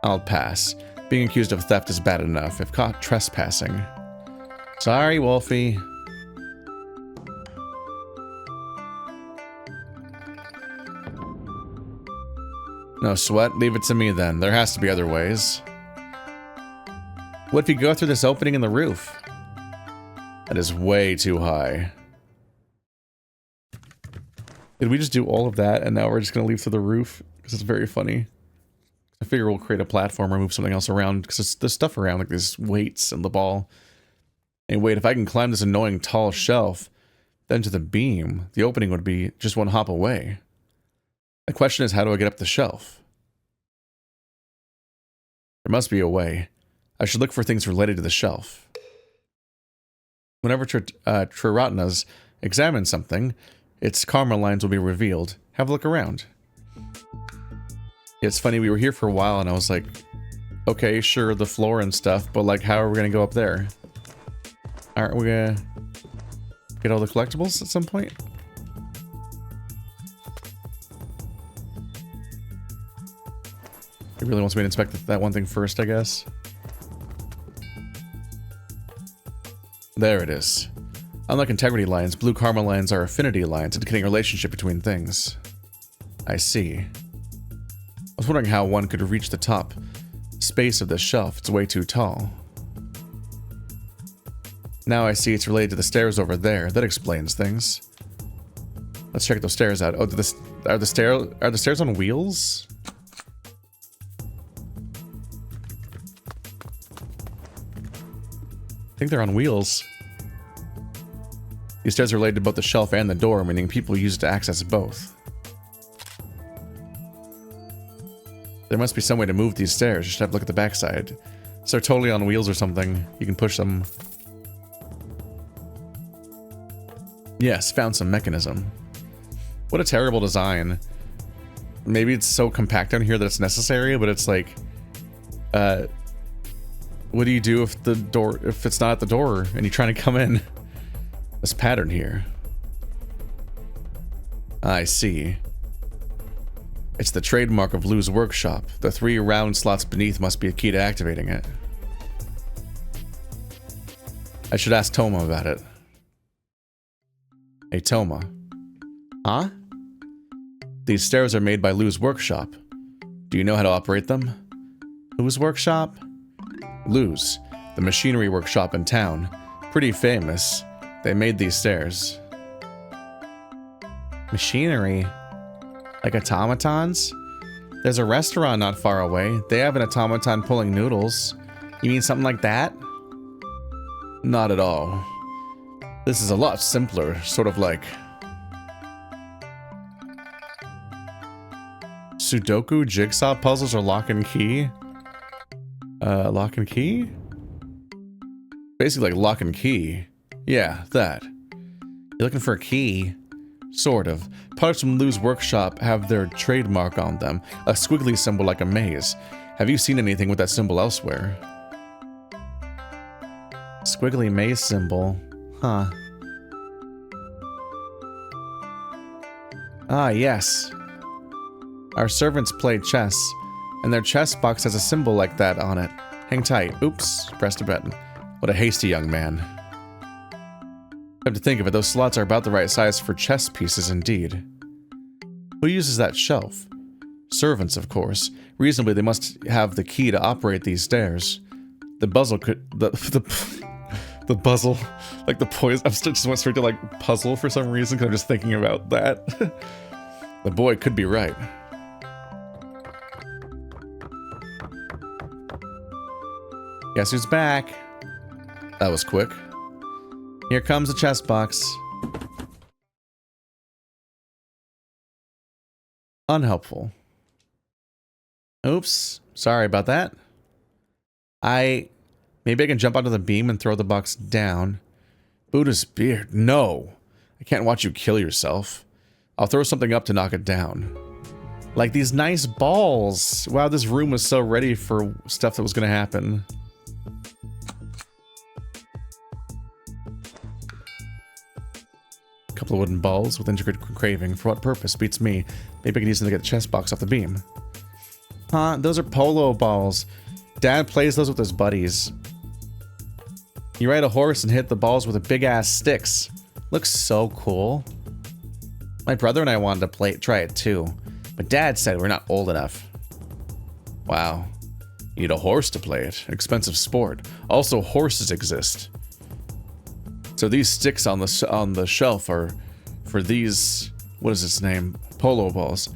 A: I'll pass. Being accused of theft is bad enough, if caught trespassing. Sorry, Wolfie. No sweat, leave it to me then. There has to be other ways. What if you go through this opening in the roof? That is way too high. Did we just do all of that and now we're just gonna leave through the roof? Because it's very funny. I figure we'll create a platform or move something else around because there's stuff around like these weights and the ball. And wait, if I can climb this annoying tall shelf, then to the beam, the opening would be just one hop away. The question is, how do I get up the shelf? There must be a way. I should look for things related to the shelf. Whenever Triratnas examines something, its karma lines will be revealed. Have a look around. It's funny, we were here for a while and I was like, okay, sure, the floor and stuff, but like, how are we gonna go up there? Aren't we gonna get all the collectibles at some point? It really wants me to inspect that one thing first, I guess. There it is. Unlike integrity lines, blue karma lines are affinity lines, indicating a relationship between things. I see. I was wondering how one could reach the top space of this shelf. It's way too tall. Now I see it's related to the stairs over there. That explains things. Let's check those stairs out. Oh, are the stairs on wheels? I think they're on wheels. These stairs are related to both the shelf and the door, meaning people use it to access both. There must be some way to move these stairs. You should have a look at the backside. So they're totally on wheels or something. You can push them. Yes, found some mechanism. What a terrible design. Maybe it's so compact down here that it's necessary, but it's like, what do you do if it's not at the door and you're trying to come in? This pattern here. I see. It's the trademark of Blue's workshop. The 3 round slots beneath must be a key to activating it. I should ask Toma about it. Hey, Toma. Huh? These stairs are made by Blue's workshop. Do you know how to operate them? Whose workshop? Blue's, the machinery workshop in town. Pretty famous. They made these stairs. Machinery? Like automatons? There's a restaurant not far away. They have an automaton pulling noodles. You mean something like that? Not at all. This is a lot simpler, sort of like Sudoku jigsaw puzzles or lock and key? Lock and key? Basically like lock and key. Yeah, that. You're looking for a key? Sort of. Products from Blue's workshop have their trademark on them, a squiggly symbol like a maze. Have you seen anything with that symbol elsewhere? Squiggly maze symbol. Huh. Ah, yes. Our servants play chess, and their chess box has a symbol like that on it. Hang tight. Oops, pressed a button. What a hasty young man. Come to think of it, those slots are about the right size for chess pieces indeed. Who uses that shelf? Servants, of course. Reasonably, they must have the key to operate these stairs. The puzzle could... The puzzle. Like the poison... I just went straight to like puzzle for some reason, because I'm just thinking about that. The boy could be right. Guess who's back? That was quick. Here comes the chest box. Unhelpful. Oops. Sorry about that. Maybe I can jump onto the beam and throw the box down. Buddha's beard. No. I can't watch you kill yourself. I'll throw something up to knock it down. Like these nice balls. Wow, this room was so ready for stuff that was going to happen. Couple of wooden balls with intricate craving. For what purpose? Beats me. Maybe I can use them to get the chest box off the beam. Huh? Those are polo balls. Dad plays those with his buddies. You ride a horse and hit the balls with big ass sticks. Looks so cool. My brother and I wanted to try it too, but Dad said we're not old enough. Wow. You need a horse to play it. Expensive sport. Also, horses exist. So these sticks on the shelf are for these, what is its name? Polo balls.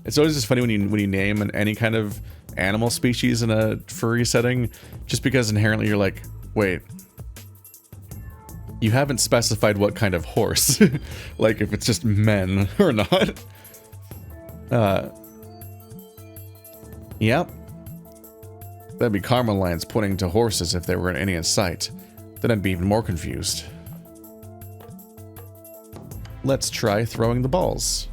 A: It's always just funny when you name any kind of animal species in a furry setting, just because inherently you're like, wait, you haven't specified what kind of horse. Like if it's just men or not. Yep. That'd be karma lines pointing to horses if there were any in sight. Then I'd be even more confused. Let's try throwing the balls.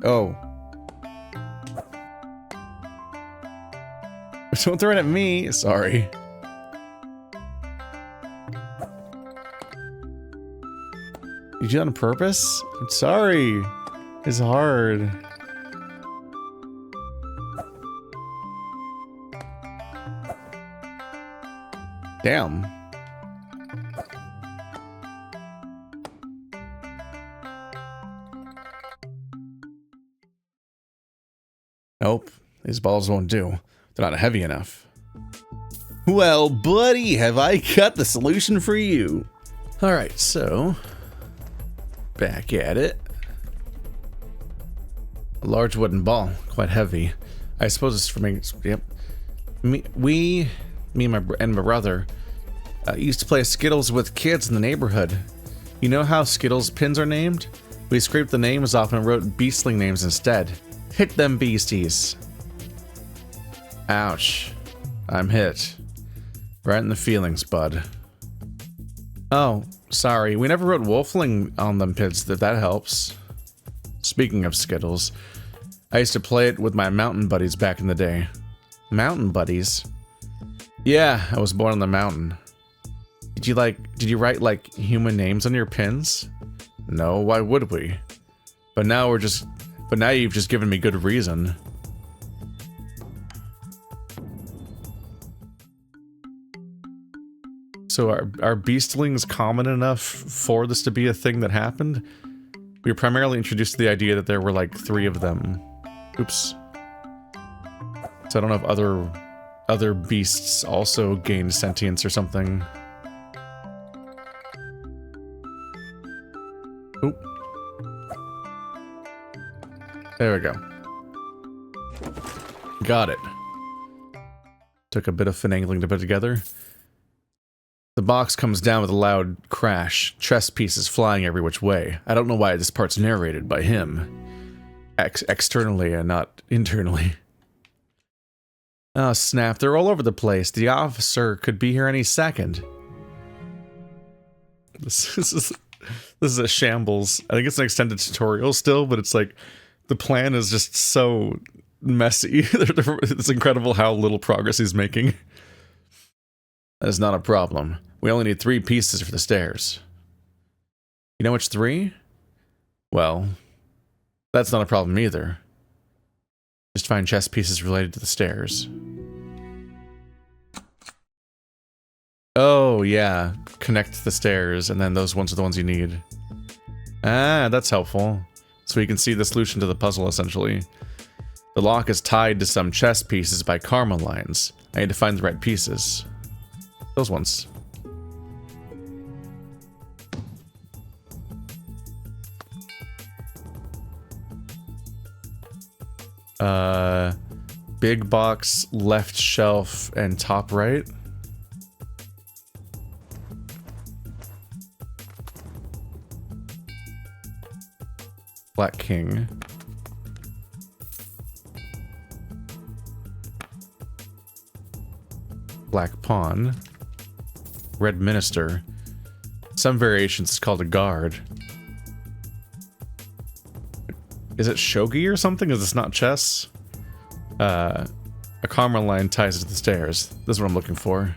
A: Oh. Don't throw it at me. Sorry. You did it on purpose? I'm sorry. It's hard. Damn. Nope. These balls won't do. They're not heavy enough. Well, buddy, have I got the solution for you? Alright, so... back at it. A large wooden ball. Quite heavy. I suppose it's for me... Yep. Me and my brother used to play Skittles with kids in the neighborhood. You know how Skittles pins are named? We scraped the names off and wrote beastling names instead. Hit them beasties. Ouch. I'm hit. Right in the feelings, bud. Oh, sorry. We never wrote wolfling on them pits. That helps. Speaking of Skittles, I used to play it with my mountain buddies back in the day. Mountain buddies? Yeah, I was born on the mountain. Did you write, like, human names on your pins? No, why would we? But now you've just given me good reason. So are beastlings common enough for this to be a thing that happened? We were primarily introduced to the idea that there were like 3 of them. Oops. So I don't know if other beasts also gained sentience or something. Oop. There we go. Got it. Took a bit of finagling to put together. The box comes down with a loud crash, chess pieces flying every which way. I don't know why this part's narrated by him. Externally and not internally. Oh snap, they're all over the place. The officer could be here any second. This is a shambles. I think it's an extended tutorial still, but it's like, the plan is just so messy. It's incredible how little progress he's making. That is not a problem. We only need 3 pieces for the stairs. You know which 3? Well, that's not a problem either. Just find chess pieces related to the stairs. Oh, yeah. Connect the stairs, and then those ones are the ones you need. Ah, that's helpful. So you can see the solution to the puzzle, essentially. The lock is tied to some chess pieces by karma lines. I need to find the right pieces. Those ones. Big box, left shelf, and top right. Black king. Black pawn. Red minister. Some variations it's called a guard. Is it shogi or something? Is this not chess? A karma line ties to the stairs. This is what I'm looking for.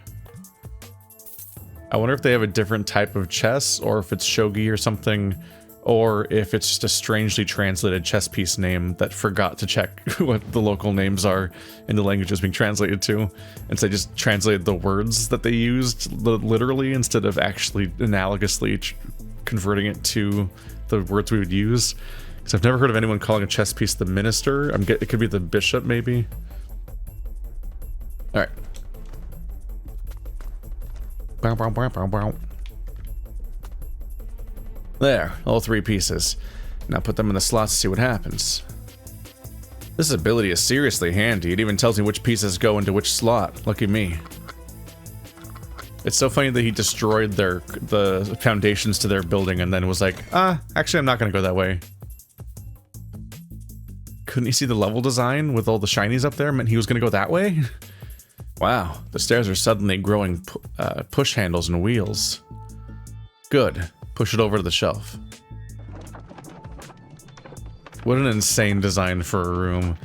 A: I wonder if they have a different type of chess, or if it's shogi or something, or if it's just a strangely translated chess piece name that forgot to check what the local names are in the languages being translated to, and so they just translated the words that they used literally instead of actually analogously converting it to the words we would use. Because I've never heard of anyone calling a chess piece the minister. It could be the bishop, maybe. All right. Bow, bow, bow, bow, bow. There, all 3 pieces. Now put them in the slots to see what happens. This ability is seriously handy. It even tells me which pieces go into which slot. Lucky me. It's so funny that he destroyed the foundations to their building and then was like, actually I'm not gonna go that way. Couldn't you see the level design with all the shinies up there? Meant he was gonna go that way? Wow, the stairs are suddenly growing push handles and wheels. Good. Push it over to the shelf. What an insane design for a room.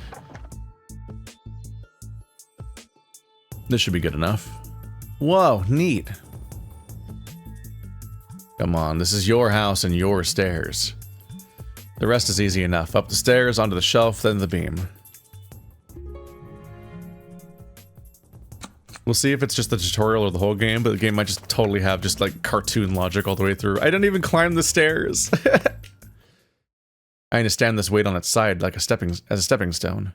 A: This should be good enough. Whoa, neat. Come on, this is your house and your stairs. The rest is easy enough. Up the stairs, onto the shelf, then the beam. We'll see if it's just the tutorial or the whole game, but the game might just totally have just like cartoon logic all the way through. I didn't even climb the stairs. I understand this weight on its side like a stepping stone.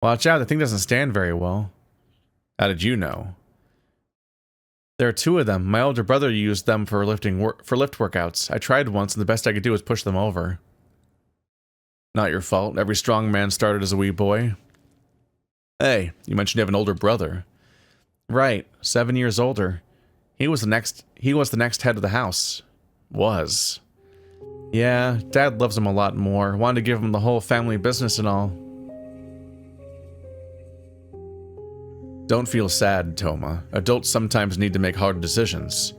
A: Watch out, the thing doesn't stand very well. How did you know? There are 2 of them. My older brother used them for lift workouts. I tried once and the best I could do was push them over. Not your fault. Every strong man started as a wee boy. Hey, you mentioned you have an older brother. Right, 7 years older. He was the next head of the house. Was. Yeah, Dad loves him a lot more. Wanted to give him the whole family business and all. Don't feel sad, Toma. Adults sometimes need to make hard decisions.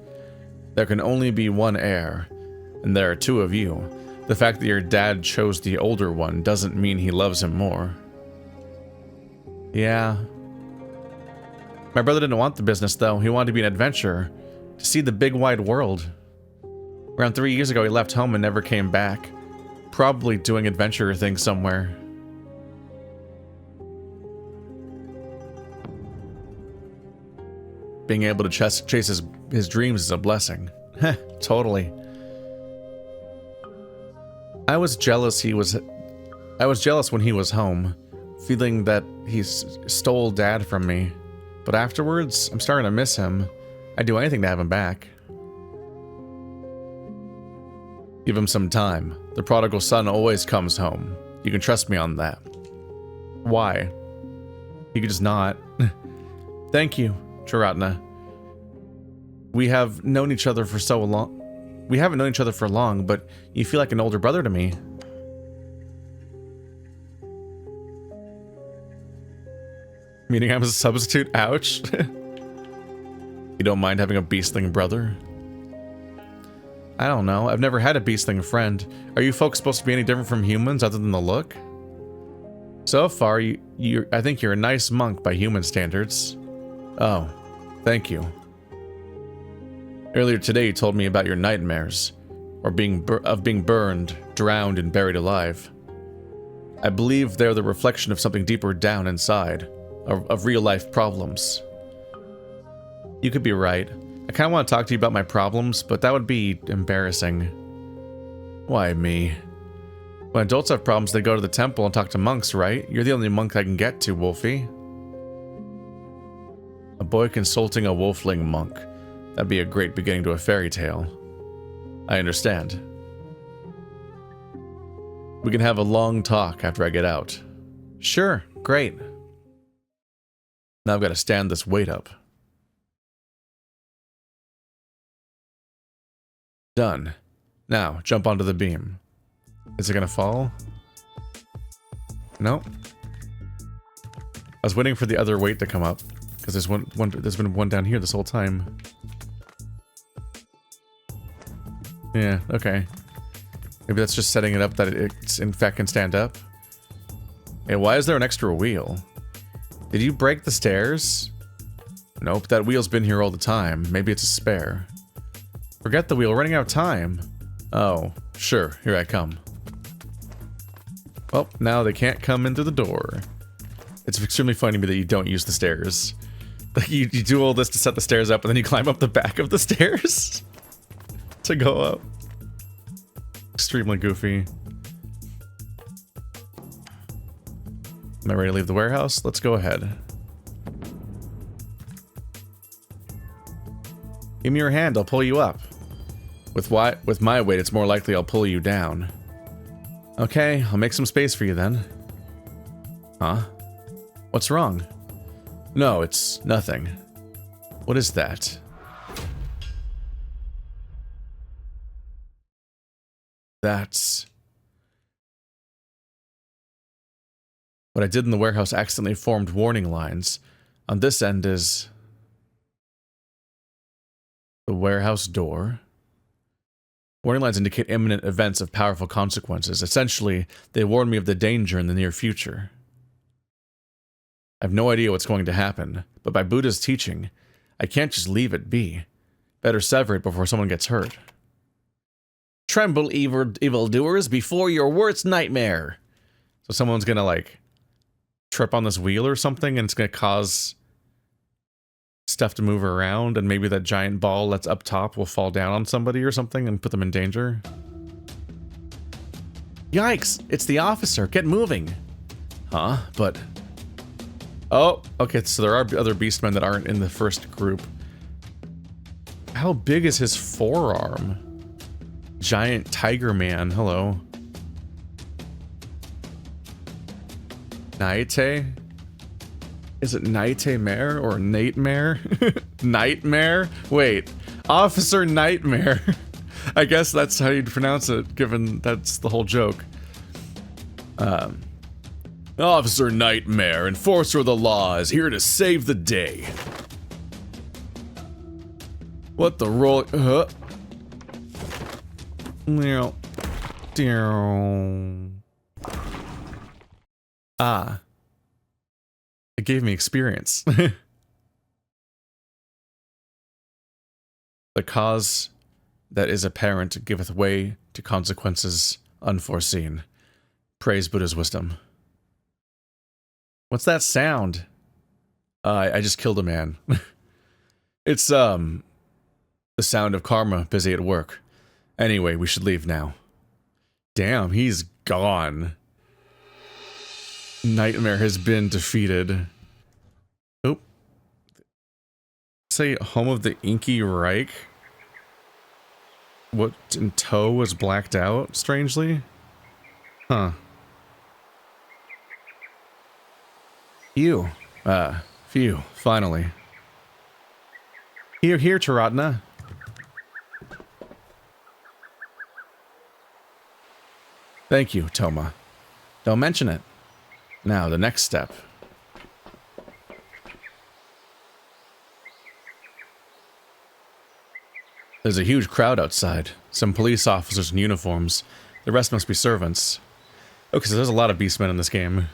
A: There can only be one heir, and there are 2 of you. The fact that your dad chose the older one doesn't mean he loves him more. Yeah. My brother didn't want the business, though. He wanted to be an adventurer. To see the big wide world. Around 3 years ago, he left home and never came back. Probably doing adventure things somewhere. Being able to chase his dreams is a blessing. Heh, totally. I was jealous when he was home, feeling that he stole Dad from me. But afterwards, I'm starting to miss him. I'd do anything to have him back. Give him some time. The prodigal son always comes home. You can trust me on that. Why? You could just not. Thank you, Charatna. We have known each other for so long. We haven't known each other for long, but you feel like an older brother to me. Meaning I'm a substitute? Ouch. You don't mind having a beastling brother? I don't know. I've never had a beastling friend. Are you folks supposed to be any different from humans other than the look? So far, I think you're a nice monk by human standards. Oh, thank you. Earlier today, you told me about your nightmares, or being burned, drowned, and buried alive. I believe they're the reflection of something deeper down inside, of real-life problems. You could be right. I kind of want to talk to you about my problems, but that would be embarrassing. Why me? When adults have problems, they go to the temple and talk to monks, right? You're the only monk I can get to, Wolfie. A boy consulting a wolfling monk. That'd be a great beginning to a fairy tale. I understand. We can have a long talk after I get out. Sure, great. Now I've got to stand this weight up. Done. Now, jump onto the beam. Is it gonna fall? Nope. I was waiting for the other weight to come up, because there's been one down here this whole time. Yeah, okay. Maybe that's just setting it up that it in fact can stand up. Hey, why is there an extra wheel? Did you break the stairs? Nope, that wheel's been here all the time. Maybe it's a spare. Forget the wheel, we're running out of time. Oh, sure, here I come. Well, now they can't come in through the door. It's extremely funny to me that you don't use the stairs. Like, you do all this to set the stairs up, and then you climb up the back of the stairs to go up. Extremely goofy. Am I ready to leave the warehouse? Let's go ahead. Give me your hand, I'll pull you up. With my weight, it's more likely I'll pull you down. Okay, I'll make some space for you then. Huh? What's wrong? No, it's nothing. What is that? That's... What I did in the warehouse accidentally formed warning lines. On this end is... the warehouse door. Warning lines indicate imminent events of powerful consequences. Essentially, they warn me of the danger in the near future. I have no idea what's going to happen, but by Buddha's teaching, I can't just leave it be. Better sever it before someone gets hurt. Tremble, evildoers, before your worst nightmare! So someone's gonna, like, trip on this wheel or something, and it's gonna cause stuff to move around, and maybe that giant ball that's up top will fall down on somebody or something and put them in danger. Yikes! It's the officer! Get moving! Huh? But... oh, okay, so there are other beastmen that aren't in the first group. How big is his forearm? Giant tiger man, hello. Naite? Is it Nightmare or Nightmare? Nightmare? Wait, Officer Nightmare. I guess that's how you'd pronounce it, given that's the whole joke. Officer Nightmare, enforcer of the law, is here to save the day. What the roll? Ah. It gave me experience. Like The cause that is apparent giveth way to consequences unforeseen. Praise Buddha's wisdom. What's that sound? I just killed a man. It's, the sound of karma busy at work. Anyway, we should leave now. Damn, he's gone. Nightmare has been defeated. Oh. Say, home of the Inky Reich? What in tow was blacked out, strangely? Huh. Phew, finally. Here, Charatna. Thank you, Toma. Don't mention it. Now, the next step. There's a huge crowd outside. Some police officers in uniforms. The rest must be servants. Okay, so there's a lot of beastmen in this game.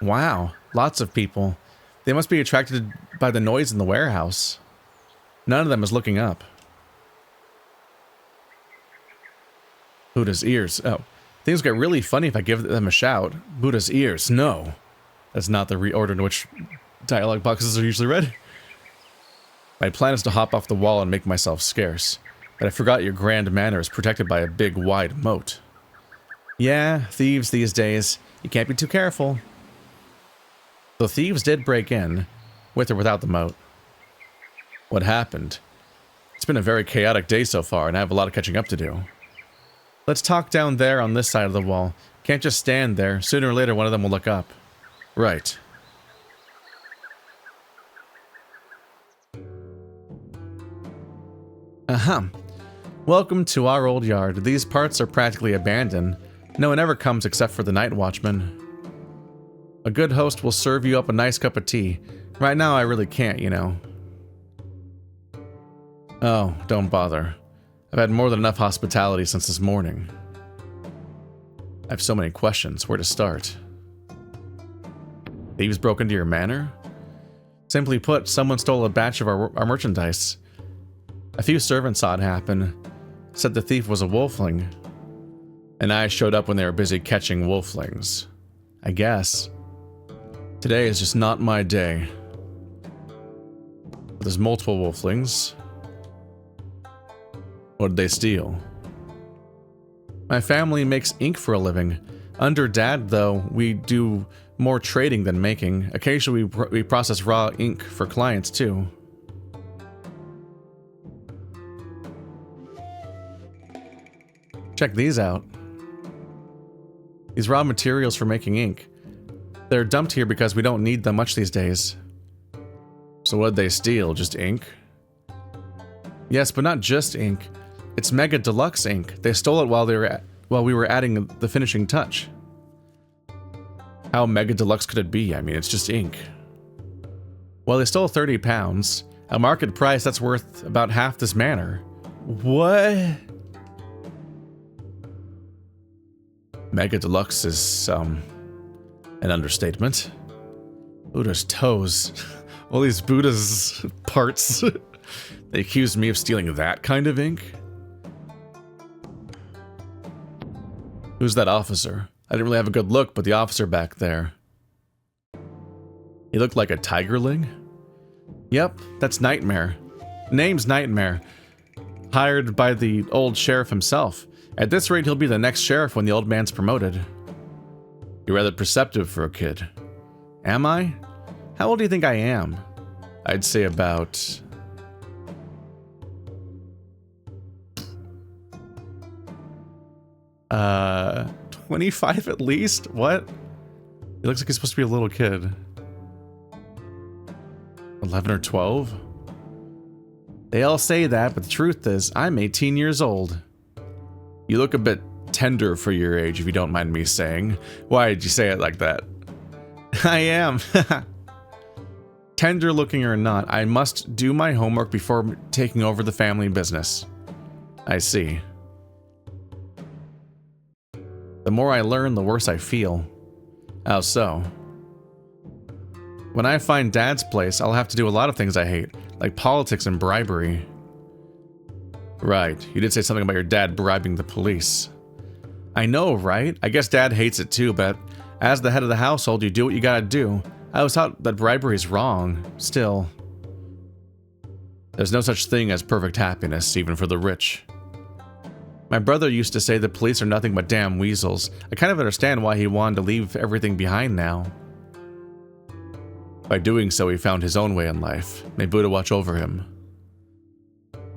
A: Wow, lots of people. They must be attracted by the noise in the warehouse. None of them is looking up. Buddha's ears. Oh, things get really funny if I give them a shout. Buddha's ears. No. That's not the reorder in which dialogue boxes are usually read. My plan is to hop off the wall and make myself scarce. But I forgot your grand manor is protected by a big, wide moat. Yeah, thieves these days. You can't be too careful. The thieves did break in, with or without the moat. What happened? It's been a very chaotic day so far, and I have a lot of catching up to do. Let's talk down there on this side of the wall. Can't just stand there. Sooner or later, one of them will look up. Right. Welcome to our old yard. These parts are practically abandoned. No one ever comes except for the night watchman. A good host will serve you up a nice cup of tea. Right now, I really can't, you know. Oh, don't bother. I've had more than enough hospitality since this morning. I have so many questions. Where to start? Thieves broke into your manor? Simply put, someone stole a batch of our merchandise. A few servants saw it happen. Said the thief was a wolfling. And I showed up when they were busy catching wolflings. I guess. Today is just not my day. But there's multiple wolflings. What did they steal? My family makes ink for a living. Under Dad, though, we do more trading than making. Occasionally, we process raw ink for clients, too. Check these out. These raw materials for making ink. They're dumped here because we don't need them much these days. So what'd they steal? Just ink? Yes, but not just ink. It's Mega Deluxe ink. They stole it while we were adding the finishing touch. How Mega Deluxe could it be? I mean, it's just ink. Well, they stole 30 pounds. At market price, that's worth about half this manor. What? Mega Deluxe is, an understatement. Buddha's toes. All these Buddha's parts. They accused me of stealing that kind of ink? Who's that officer? I didn't really have a good look, but the officer back there. He looked like a tigerling? Yep, that's Nightmare. Name's Nightmare. Hired by the old sheriff himself. At this rate, he'll be the next sheriff when the old man's promoted. You're rather perceptive for a kid. Am I? How old do you think I am? I'd say about... 25 at least? What? He looks like he's supposed to be a little kid. 11 or 12? They all say that, but the truth is, I'm 18 years old. You look a bit tender for your age, if you don't mind me saying. Why did you say it like that? I am. Tender looking or not, I must do my homework before taking over the family business. I see. The more I learn, the worse I feel. How so? When I find Dad's place, I'll have to do a lot of things I hate, like politics and bribery. Right, you did say something about your dad bribing the police. I know, right? I guess Dad hates it too, but as the head of the household, you do what you gotta do. I always thought that bribery is wrong. Still, there's no such thing as perfect happiness, even for the rich. My brother used to say the police are nothing but damn weasels. I kind of understand why he wanted to leave everything behind now. By doing so, he found his own way in life. May Buddha watch over him.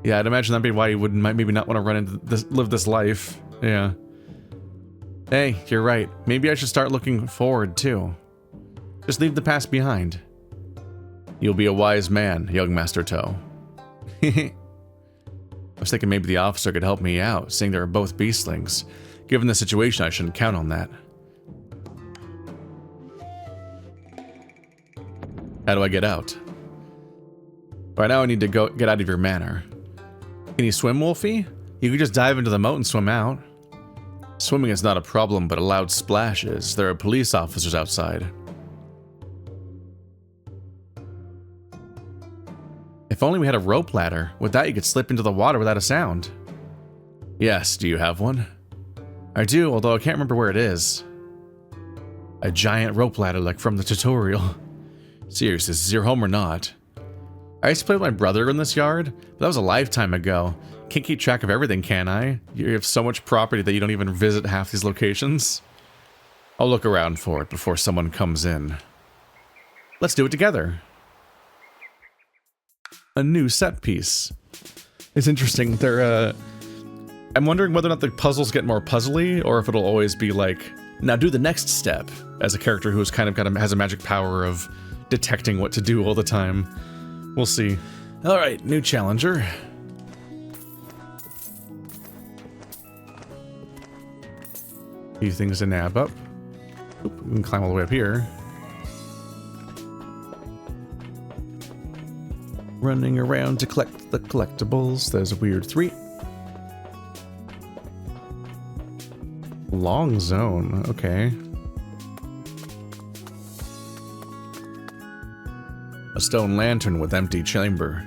A: Yeah, I'd imagine that'd be why he would maybe not want to run into this, live this life. Yeah. Hey, you're right. Maybe I should start looking forward, too. Just leave the past behind. You'll be a wise man, young Master Toe. I was thinking maybe the officer could help me out, seeing they were both beastlings. Given the situation, I shouldn't count on that. How do I get out? Right now I need to get out of your manor. Can you swim, Wolfie? You could just dive into the moat and swim out. Swimming is not a problem, but a loud splash is. There are police officers outside. If only we had a rope ladder. With that, you could slip into the water without a sound. Yes, do you have one? I do, although I can't remember where it is. A giant rope ladder like from the tutorial. Seriously, is this your home or not? I used to play with my brother in this yard, but that was a lifetime ago. Can't keep track of everything, can I? You have so much property that you don't even visit half these locations. I'll look around for it before someone comes in. Let's do it together. A new set piece. It's interesting. I'm wondering whether or not the puzzles get more puzzly, or if it'll always be like, now do the next step, as a character who's kind of has a magic power of detecting what to do all the time. We'll see. Alright, new challenger. Few things to nab up. Oop, we can climb all the way up here. Running around to collect the collectibles. There's a weird 3. Long zone, okay. A stone lantern with empty chamber.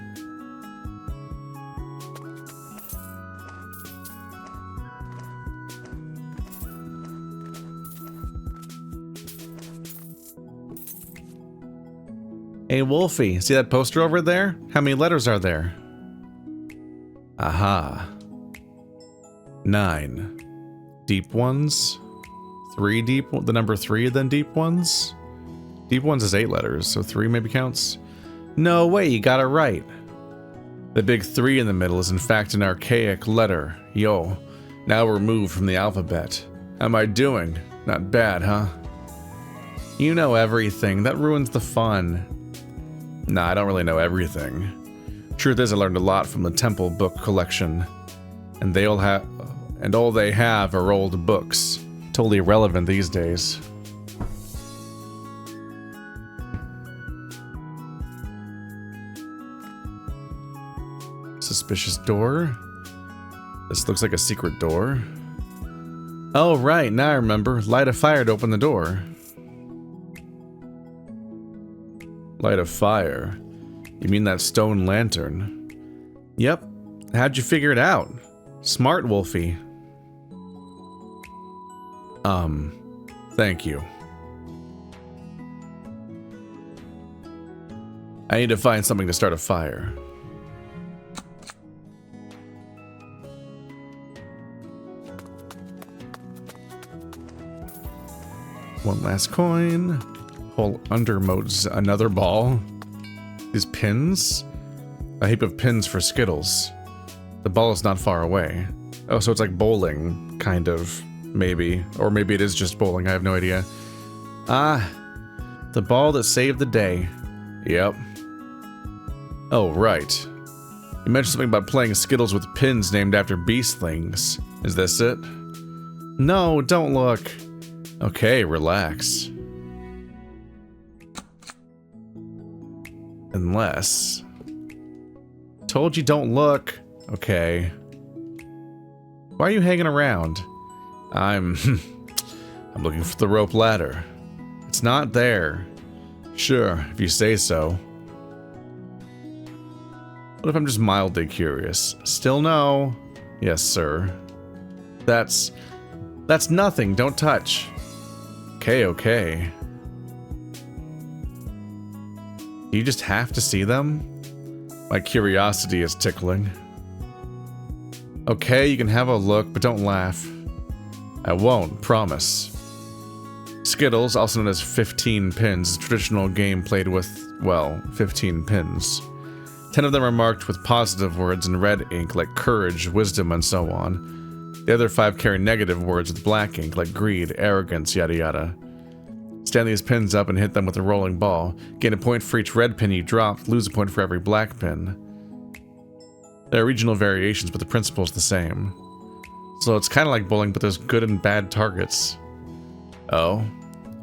A: Hey Wolfie, see that poster over there? How many letters are there? Aha. 9. Deep ones. 3 deep, the number 3, then deep ones? Deep ones is 8 letters, so 3 maybe counts? No way, you got it right. The big 3 in the middle is in fact an archaic letter, yo, now removed from the alphabet. How am I doing? Not bad, huh? You know everything, that ruins the fun. Nah, I don't really know everything. Truth is, I learned a lot from the temple book collection. And all they have are old books. Totally irrelevant these days. Suspicious door. This looks like a secret door. Oh, right, now I remember. Light a fire to open the door. Light a fire? You mean that stone lantern? Yep. How'd you figure it out? Smart, Wolfie. Thank you. I need to find something to start a fire. One last coin. Whole undermotes another ball. These pins? A heap of pins for Skittles. The ball is not far away. Oh, so it's like bowling, kind of. Maybe. Or maybe it is just bowling, I have no idea. Ah, the ball that saved the day. Yep. Oh, right. You mentioned something about playing Skittles with pins named after beastlings. Is this it? No, don't look. Okay, relax. Unless... Told you don't look. Okay. Why are you hanging around? I'm looking for the rope ladder. It's not there. Sure, if you say so. What if I'm just mildly curious? Still no. Yes, sir. That's nothing. Don't touch. Okay. Do you just have to see them? My curiosity is tickling. Okay, you can have a look, but don't laugh. I won't, promise. Skittles, also known as 15 pins, is a traditional game played with, well, 15 pins. 10 of them are marked with positive words in red ink like courage, wisdom, and so on. The other 5 carry negative words with black ink like greed, arrogance, yada yada. Stand these pins up and hit them with a rolling ball. Gain a point for each red pin you drop, lose a point for every black pin. There are regional variations, but the principle is the same. So it's kind of like bowling, but there's good and bad targets. Oh.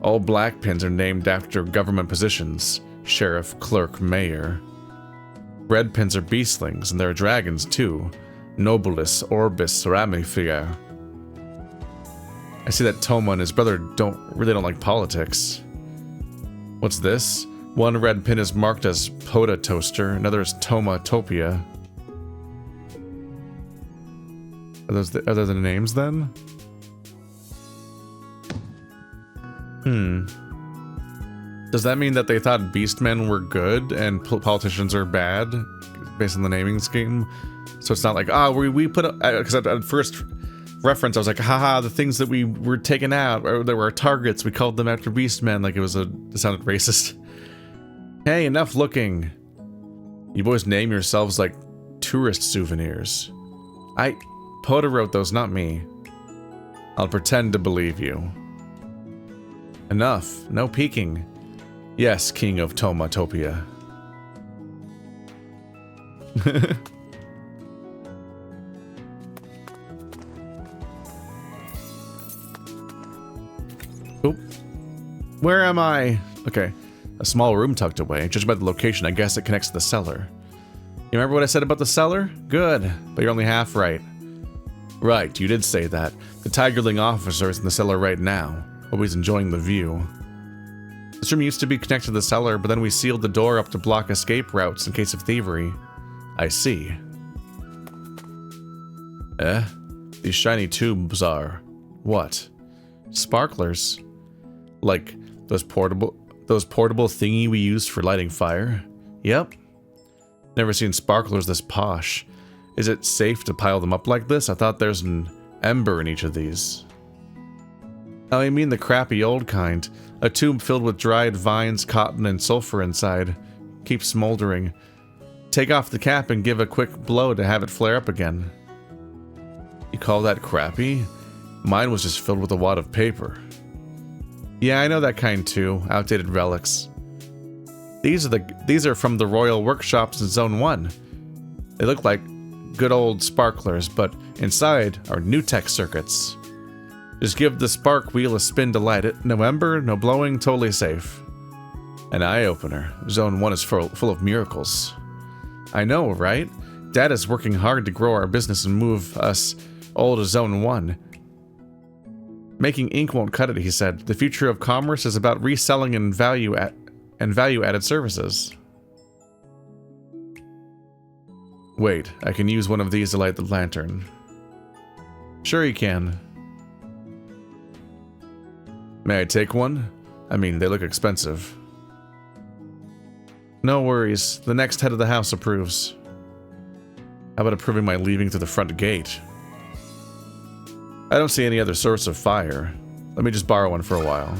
A: All black pins are named after government positions. Sheriff, clerk, mayor. Red pins are beastlings, and there are dragons too. Nobilis, Orbis, Ramifia. I see that Toma and his brother really don't like politics. What's this? One red pin is marked as Poda Toaster, another is Toma-topia. Are those the names then? Does that mean that they thought beastmen were good and politicians are bad, based on the naming scheme? So it's not like, we put, because at first reference I was like, haha, the things that we were taking out, or that were our targets, we called them after beastmen, like it sounded racist. Hey, enough looking. You boys name yourselves like tourist souvenirs. Poda wrote those, not me. I'll pretend to believe you. Enough. No peeking. Yes, King of Toma-topia. Oop. Where am I? Okay. A small room tucked away. Judged by the location, I guess it connects to the cellar. You remember what I said about the cellar? Good. But you're only half right. Right, you did say that. The Tigerling officer is in the cellar right now. Always enjoying the view. This room used to be connected to the cellar, but then we sealed the door up to block escape routes in case of thievery. I see. These shiny tubes are... what? Sparklers? Like those portable thingy we used for lighting fire? Yep. Never seen sparklers this posh. Is it safe to pile them up like this? I thought there's an ember in each of these. Oh, I mean the crappy old kind. A tube filled with dried vines, cotton, and sulfur inside. Keeps smoldering. Take off the cap and give a quick blow to have it flare up again. You call that crappy? Mine was just filled with a wad of paper. Yeah, I know that kind too. Outdated relics. These are from the Royal Workshops in Zone 1. They look like good old sparklers, but inside are new tech circuits. Just give the spark wheel a spin to light it. No ember, no blowing, totally safe. An eye-opener. Zone 1 is full of miracles. I know, right? Dad is working hard to grow our business and move us all to Zone 1. Making ink won't cut it, he said. The future of commerce is about reselling and value-added services. Wait, I can use one of these to light the lantern. Sure you can. May I take one? I mean, they look expensive. No worries. The next head of the house approves. How about approving my leaving through the front gate? I don't see any other source of fire. Let me just borrow one for a while.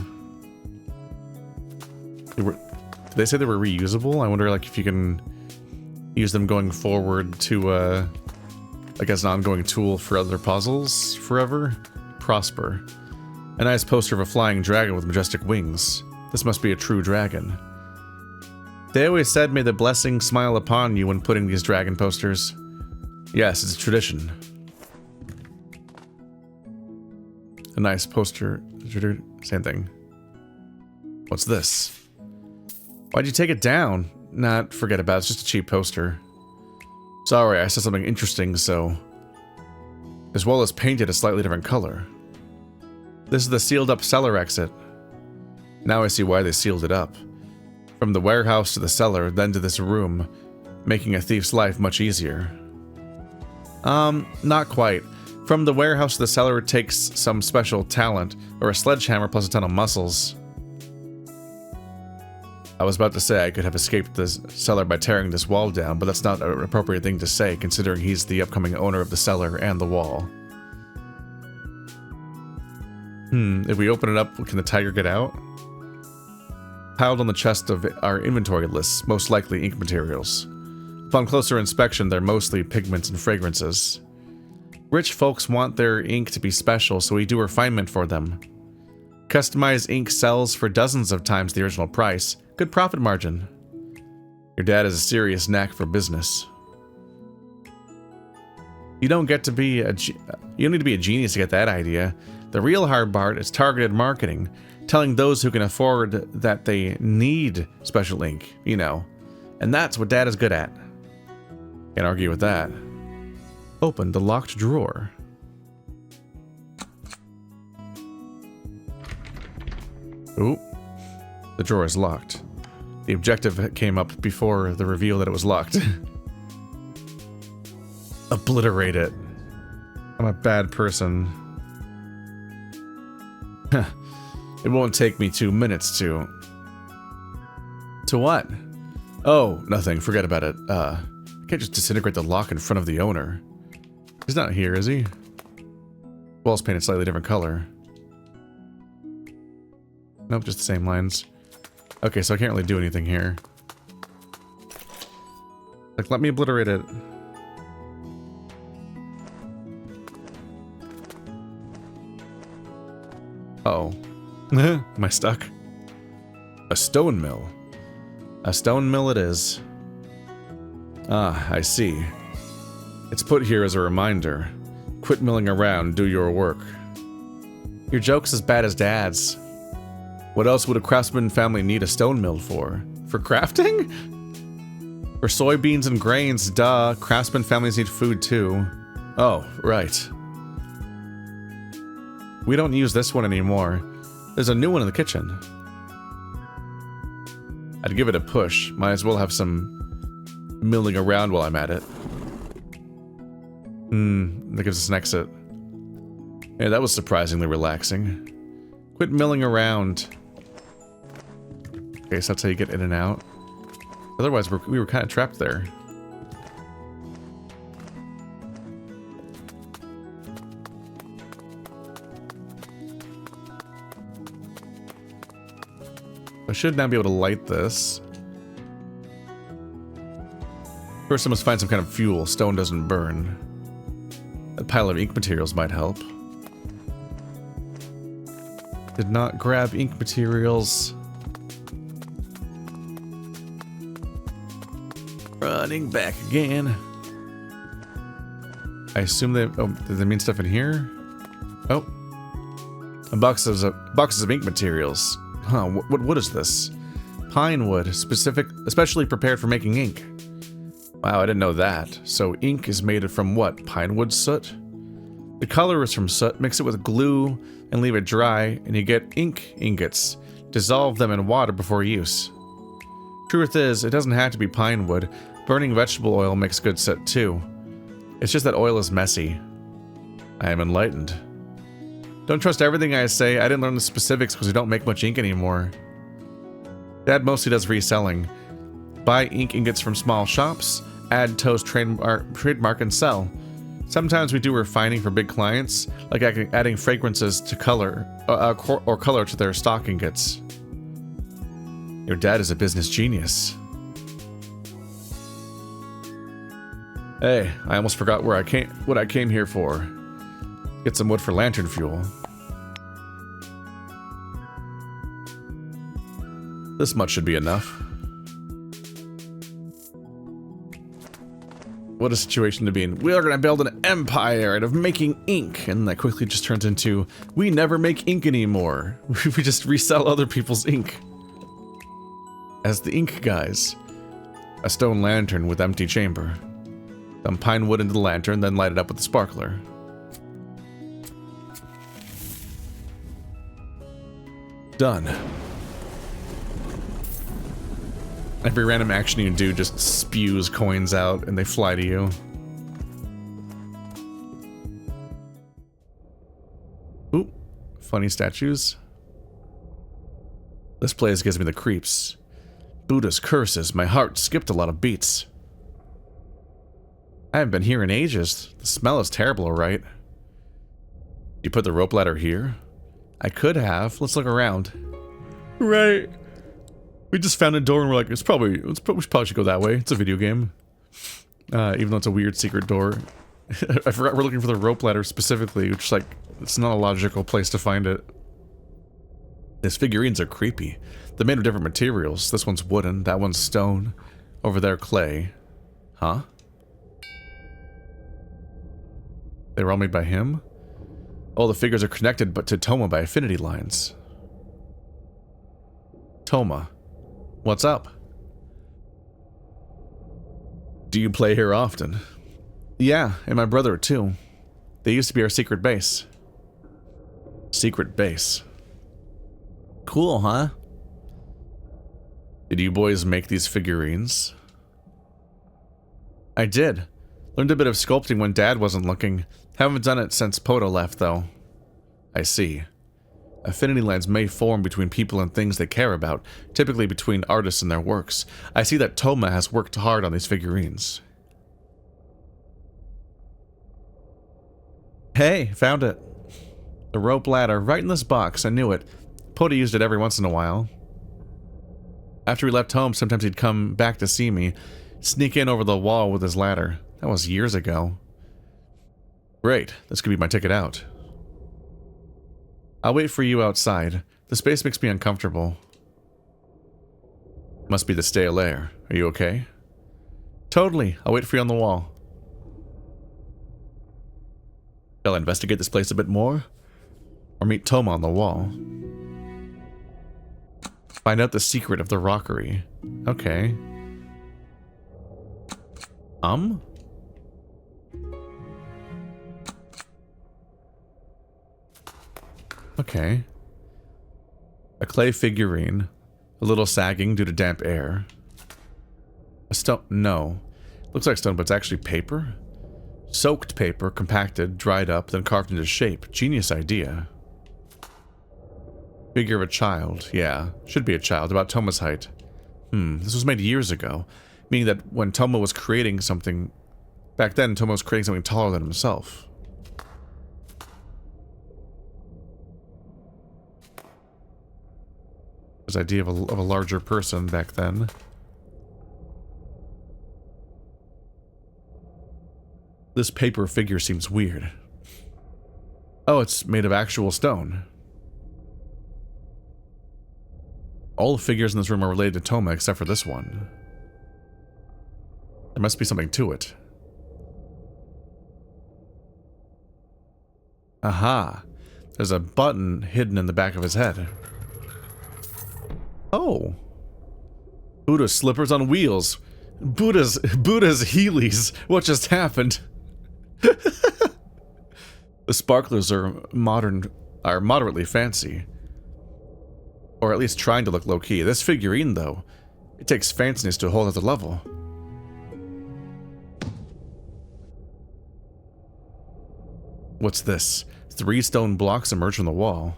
A: Did they say they were reusable? I wonder, like, if you can use them going forward to, I guess, an ongoing tool for other puzzles forever? Prosper. A nice poster of a flying dragon with majestic wings. This must be a true dragon. They always said, may the blessing smile upon you when putting these dragon posters. Yes, it's a tradition. A nice poster. Same thing. What's this? Why'd you take it down? Nah, forget about it. It's just a cheap poster. Sorry, I said something interesting, so... As well as painted a slightly different color. This is the sealed up cellar exit. Now I see why they sealed it up. From the warehouse to the cellar, then to this room. making a thief's life much easier. Not quite. From the warehouse to the cellar takes some special talent, or a sledgehammer plus a ton of muscles. I was about to say I could have escaped the cellar by tearing this wall down, but that's not an appropriate thing to say, considering he's the upcoming owner of the cellar and the wall. If we open it up, can the tiger get out? Piled on the chest of our inventory lists, most likely ink materials. Upon closer inspection, they're mostly pigments and fragrances. Rich folks want their ink to be special, so we do refinement for them. Customized ink sells for dozens of times the original price. Good profit margin. Your dad has a serious knack for business. You don't need to be a genius to get that idea. The real hard part is targeted marketing, telling those who can afford that they need special ink, you know. And that's what Dad is good at. Can't argue with that. Open the locked drawer. Ooh. The drawer is locked. The objective came up before the reveal that it was locked. Obliterate it. I'm a bad person. It won't take me 2 minutes to... To what? Oh, nothing. Forget about it. I can't just disintegrate the lock in front of the owner. He's not here, is he? Wall's painted slightly different color. Nope, just the same lines. Okay, so I can't really do anything here. Like, let me obliterate it. Uh-oh. Am I stuck? A stone mill. A stone mill it is. Ah, I see. It's put here as a reminder. Quit milling around, do your work. Your joke's as bad as Dad's. What else would a craftsman family need a stone mill for? For crafting? For soybeans and grains, duh. Craftsman families need food too. Oh, right. We don't use this one anymore. There's a new one in the kitchen. I'd give it a push. Might as well have some milling around while I'm at it. That gives us an exit. Yeah, that was surprisingly relaxing. Quit milling around. Okay, so that's how you get in and out. Otherwise, we were kind of trapped there. I should now be able to light this. First, I must find some kind of fuel. Stone doesn't burn. A pile of ink materials might help. Did not grab ink materials. Running back again. I assume they... Oh, did they mean stuff in here? Oh. Boxes of ink materials. Huh, what wood is this? Pine wood, especially prepared for making ink. Wow, I didn't know that. So ink is made from what? Pine wood soot? The color is from soot. Mix it with glue and leave it dry, and you get ink ingots. Dissolve them in water before use. Truth is, it doesn't have to be pine wood. Burning vegetable oil makes good soot too. It's just that oil is messy. I am enlightened. Don't trust everything I say. I didn't learn the specifics because we don't make much ink anymore. Dad mostly does reselling. Buy ink ingots from small shops, add toast trademark and sell. Sometimes we do refining for big clients, like adding fragrances to color, or color to their stock ingots. Your dad is a business genius. Hey, I almost forgot what I came here for. Get some wood for lantern fuel. This much should be enough. What a situation to be in. We are gonna build an empire out of making ink, and that quickly just turns into, we never make ink anymore. We just resell other people's ink. As the ink guys. A stone lantern with empty chamber. Dump pine wood into the lantern, then light it up with the sparkler. Done. Every random action you do just spews coins out and they fly to you. Ooh, funny statues. This place gives me the creeps. Buddha's curses, my heart skipped a lot of beats. I haven't been here in ages. The smell is terrible, alright. You put the rope ladder here? I could have. Let's look around. Right. We just found a door and we're like, we probably should go that way. It's a video game. Even though it's a weird secret door. I forgot we're looking for the rope ladder specifically, which, like, it's not a logical place to find it. These figurines are creepy. They're made of different materials. This one's wooden, that one's stone. Over there, clay. Huh? They were all made by him? All the figures are connected but to Toma by affinity lines. Toma, what's up? Do you play here often? Yeah, and my brother too. They used to be our secret base. Secret base. Cool, huh? Did you boys make these figurines? I did. Learned a bit of sculpting when Dad wasn't looking. Haven't done it since Poto left, though. I see. Affinity lines may form between people and things they care about, typically between artists and their works. I see that Toma has worked hard on these figurines. Hey, found it. The rope ladder, right in this box, I knew it. Poto used it every once in a while. After he left home, sometimes he'd come back to see me, sneak in over the wall with his ladder. That was years ago. Great, this could be my ticket out. I'll wait for you outside. The space makes me uncomfortable. Must be the stale air. Are you okay? Totally, I'll wait for you on the wall. Shall I investigate this place a bit more? Or meet Toma on the wall? Find out the secret of the rockery. Okay. Okay. A clay figurine. A little sagging due to damp air. A stone. No. Looks like stone, but it's actually paper? Soaked paper, compacted, dried up, then carved into shape. Genius idea. Figure of a child. Yeah. Should be a child, about Toma's height. This was made years ago. Meaning that when Toma was creating something... Back then, Toma was creating something taller than himself. His idea of a larger person back then. This paper figure seems weird. Oh, it's made of actual stone. All the figures in this room are related to Toma except for this one. There must be something to it. Aha! There's a button hidden in the back of his head. Oh! Buddha's slippers on wheels. Buddha's Heelys. What just happened? The sparklers are moderately fancy. Or at least trying to look low-key. This figurine, though, it takes fanciness to a whole other level. What's this? 3 stone blocks emerge from the wall.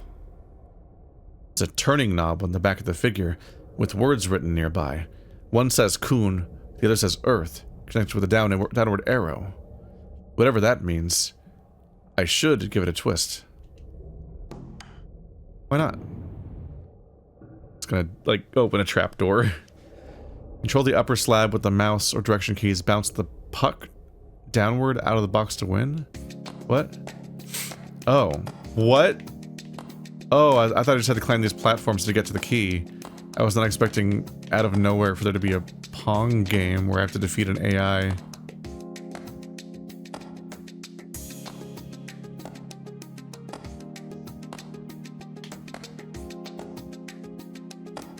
A: There's a turning knob on the back of the figure, with words written nearby. One says Kun, the other says Earth, connected with a downward arrow. Whatever that means, I should give it a twist. Why not? It's gonna, like, open a trapdoor. Control the upper slab with the mouse or direction keys. Bounce the puck downward out of the box to win. What? Oh. What? Oh, I thought I just had to climb these platforms to get to the key. I was not expecting out of nowhere for there to be a Pong game where I have to defeat an AI.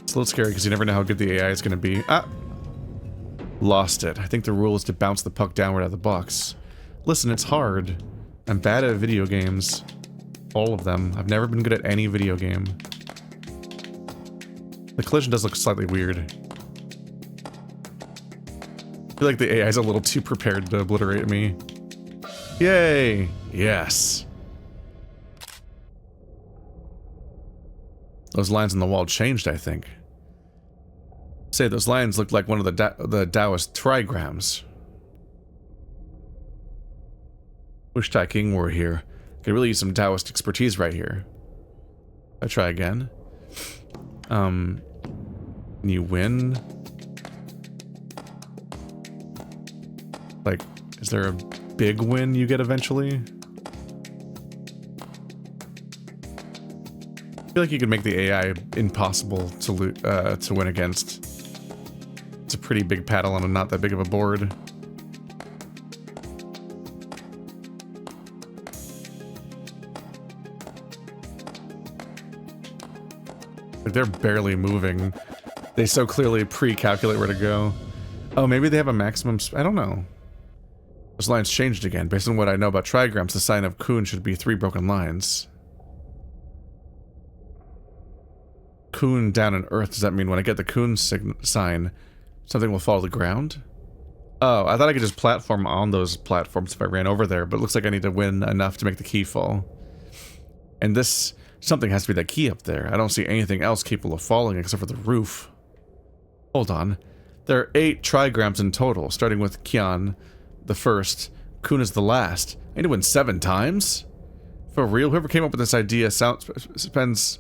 A: It's a little scary because you never know how good the AI is going to be. Ah! Lost it. I think the rule is to bounce the puck downward out of the box. Listen, it's hard. I'm bad at video games. All of them. I've never been good at any video game. The collision does look slightly weird. I feel like the AI is a little too prepared to obliterate me. Yay! Yes. Those lines on the wall changed, I think. Say, those lines look like one of the Taoist trigrams. Wish Tai King were here. Could really use some Taoist expertise right here. I try again. You win. Like, is there a big win you get eventually? I feel like you could make the AI impossible to win against. It's a pretty big paddle on a not that big of a board. Like, they're barely moving. They so clearly pre-calculate where to go. Oh, maybe they have a maximum I don't know. Those lines changed again. Based on what I know about trigrams, the sign of Kun should be 3 broken lines. Kun down in earth, does that mean when I get the Kun sign, something will fall to the ground? Oh, I thought I could just platform on those platforms if I ran over there, but it looks like I need to win enough to make the key fall. And this, something has to be that key up there. I don't see anything else capable of falling except for the roof. Hold on. There are 8 trigrams in total, starting with Kian, the first. Kun is the last. I need to win 7 times? For real? Whoever came up with this idea spends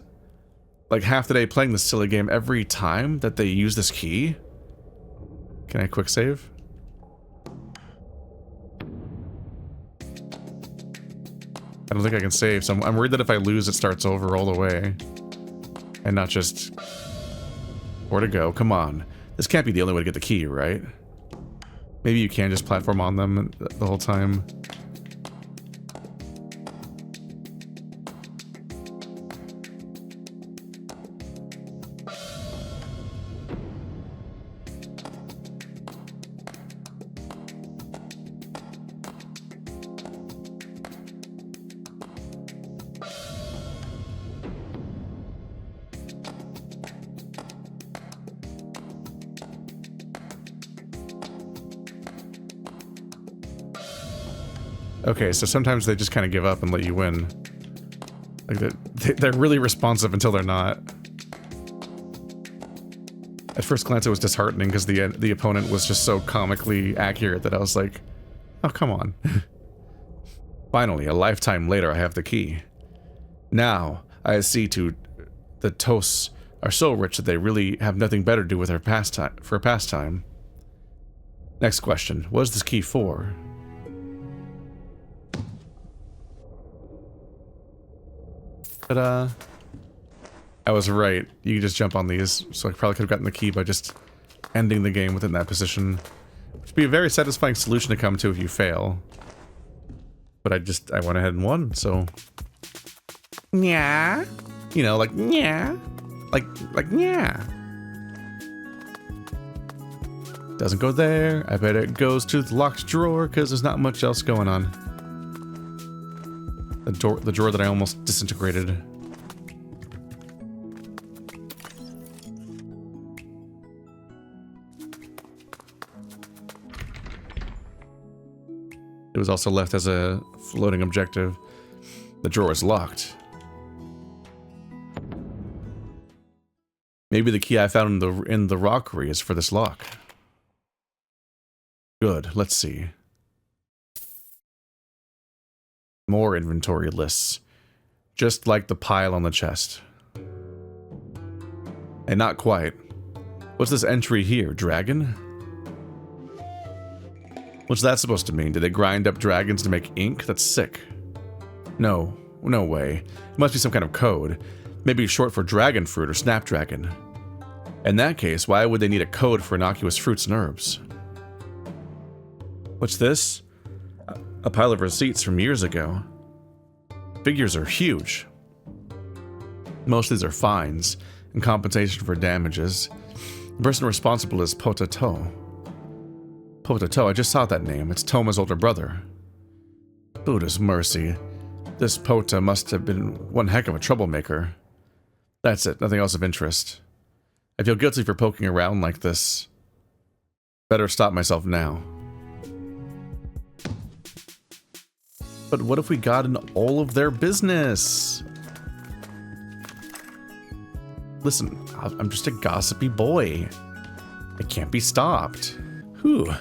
A: like half the day playing this silly game every time that they use this key? Can I quick save? I don't think I can save, so I'm worried that if I lose, it starts over all the way. And not just... Where to go? Come on. This can't be the only way to get the key, right? Maybe you can just platform on them the whole time. Okay, so sometimes they just kind of give up and let you win. Like, they're really responsive until they're not. At first glance, it was disheartening because the opponent was just so comically accurate that I was like, oh, come on. Finally, a lifetime later, I have the key. Now, I see to the toasts are so rich that they really have nothing better to do with their pastime. Next question. What is this key for? Ta-da. I was right. You can just jump on these, so I probably could have gotten the key by just ending the game within that position. Which would be a very satisfying solution to come to if you fail. But I went ahead and won, so... Yeah. You know, like, yeah. Like, yeah. Doesn't go there. I bet it goes to the locked drawer, because there's not much else going on. The drawer that I almost disintegrated. It was also left as a floating objective. The drawer is locked. Maybe the key I found in the rockery is for this lock. Good, let's see. More inventory lists. Just like the pile on the chest. And not quite. What's this entry here? Dragon? What's that supposed to mean? Did they grind up dragons to make ink? That's sick. No. No way. It must be some kind of code. Maybe short for dragon fruit or snapdragon. In that case, why would they need a code for innocuous fruits and herbs? What's this? A pile of receipts from years ago. Figures are huge. Most of these are fines and compensation for damages. The person responsible is Potato. Potato, I just saw that name. It's Toma's older brother. Buddha's mercy. This Pota must have been one heck of a troublemaker. That's it, nothing else of interest. I feel guilty for poking around like this. Better stop myself now. But what if we got in all of their business? Listen, I'm just a gossipy boy. It can't be stopped. Whew.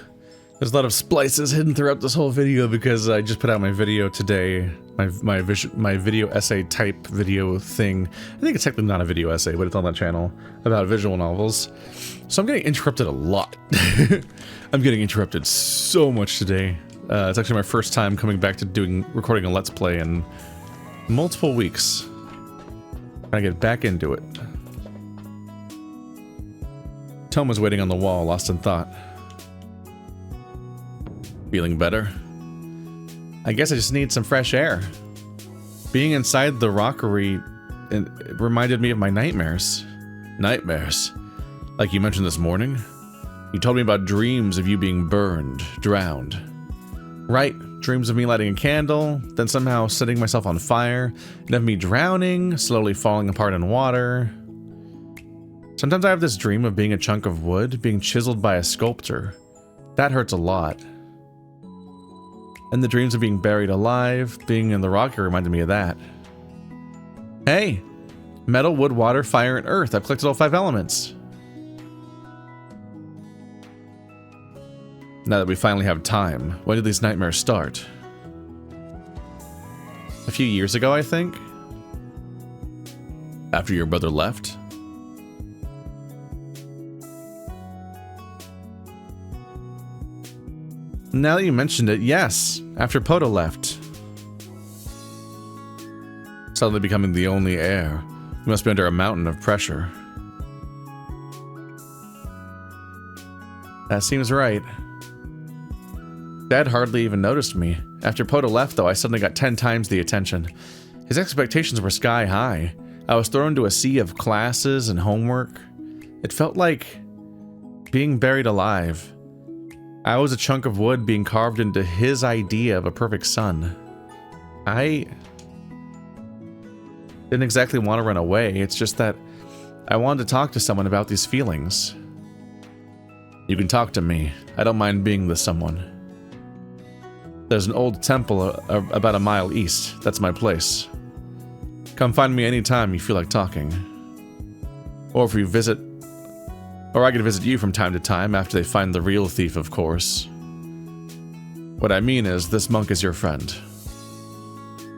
A: There's a lot of splices hidden throughout this whole video because I just put out my video today. My video essay type video thing. I think it's technically not a video essay, but it's on that channel about visual novels. So I'm getting interrupted a lot. I'm getting interrupted so much today. It's actually my first time coming back to recording a Let's Play in multiple weeks. I get back into it. Tom was waiting on the wall, lost in thought. Feeling better? I guess I just need some fresh air. Being inside the rockery it reminded me of my nightmares. Nightmares? Like you mentioned this morning? You told me about dreams of you being burned, drowned. Right, dreams of me lighting a candle, then somehow setting myself on fire, and of me drowning, slowly falling apart in water. Sometimes I have this dream of being a chunk of wood, being chiseled by a sculptor. That hurts a lot. And the dreams of being buried alive, being in the rockery reminded me of that. Hey! Metal, wood, water, fire, and earth. I've collected all 5 elements. Now that we finally have time, when did these nightmares start? A few years ago, I think? After your brother left? Now that you mentioned it, yes, after Poto left. Suddenly becoming the only heir. You must be under a mountain of pressure. That seems right. Dad hardly even noticed me. After Poto left, though, I suddenly got 10 times the attention. His expectations were sky high. I was thrown into a sea of classes and homework. It felt like being buried alive. I was a chunk of wood being carved into his idea of a perfect son. I didn't exactly want to run away, it's just that I wanted to talk to someone about these feelings. You can talk to me. I don't mind being the someone. There's an old temple about a mile east. That's my place. Come find me anytime you feel like talking. Or if you visit... Or I could visit you from time to time after they find the real thief, of course. What I mean is, this monk is your friend.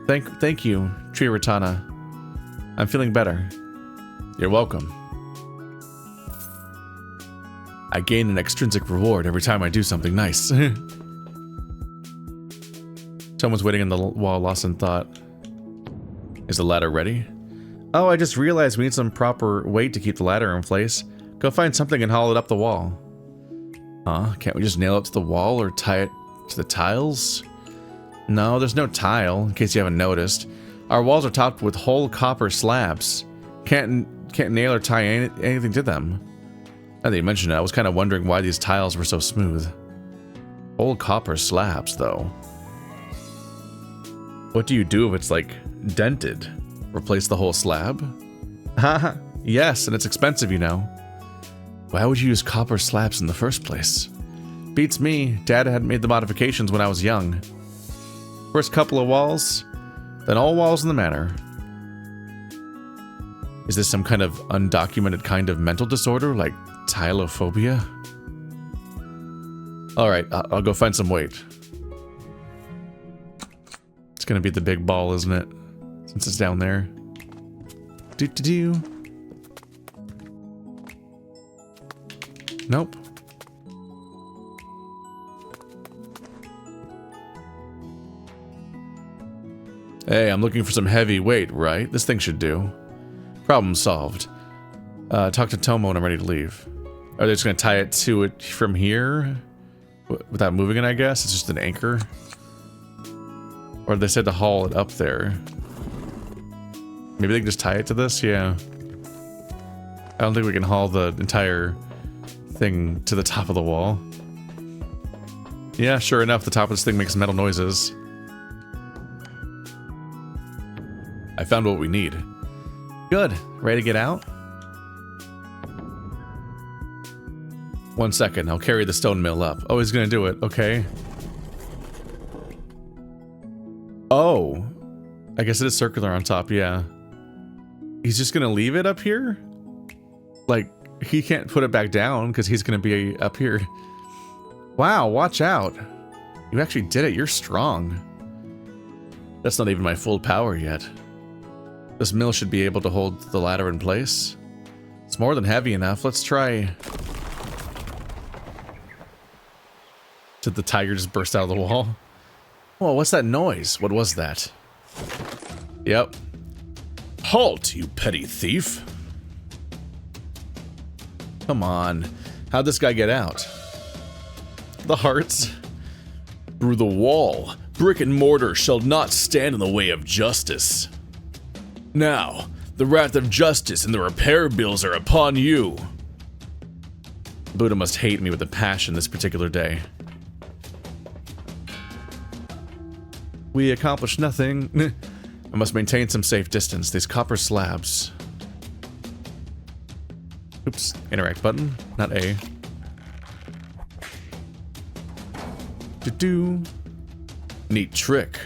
A: Thank you, Triratana. I'm feeling better. You're welcome. I gain an extrinsic reward every time I do something nice. Someone's waiting on the wall, lost in thought. Is the ladder ready? Oh, I just realized we need some proper weight to keep the ladder in place. Go find something and haul it up the wall. Huh? Can't we just nail it to the wall or tie it to the tiles? No, there's no tile, in case you haven't noticed. Our walls are topped with whole copper slabs. Can't nail or tie anything to them. Now that you mention it, I was kind of wondering why these tiles were so smooth. Whole copper slabs, though. What do you do if it's, like, dented? Replace the whole slab? Haha, yes, and it's expensive, you know. Why would you use copper slabs in the first place? Beats me. Dad had made the modifications when I was young. First couple of walls, then all walls in the manor. Is this some kind of undocumented kind of mental disorder, like tilophobia? Alright, I'll go find some weight. It's gonna be the big ball, isn't it? Since it's down there. Do-do-do. Nope. Hey, I'm looking for some heavy weight, right? This thing should do. Problem solved. Talk to Tomo and I'm ready to leave. Are they just gonna tie it to it from here? Without moving it, I guess? It's just an anchor? Or they said to haul it up there. Maybe they can just tie it to this? Yeah. I don't think we can haul the entire thing to the top of the wall. Yeah, sure enough, the top of this thing makes metal noises. I found what we need. Good. Ready to get out? 1 second, I'll carry the stone mill up. Oh, he's gonna do it, okay. Oh. I guess it is circular on top, yeah. He's just gonna leave it up here? Like, he can't put it back down because he's gonna be up here. Wow, watch out. You actually did it, you're strong. That's not even my full power yet. This mill should be able to hold the ladder in place. It's more than heavy enough. Let's try... Did the tiger just burst out of the wall? Whoa, what's that noise? What was that? Yep. Halt, you petty thief. Come on. How'd this guy get out? The hearts. Through the wall. Brick and mortar shall not stand in the way of justice. Now, the wrath of justice and the repair bills are upon you. Buddha must hate me with a passion this particular day. We accomplished nothing. I must maintain some safe distance. These copper slabs. Oops. Interact button, not A. Do-do. Neat trick.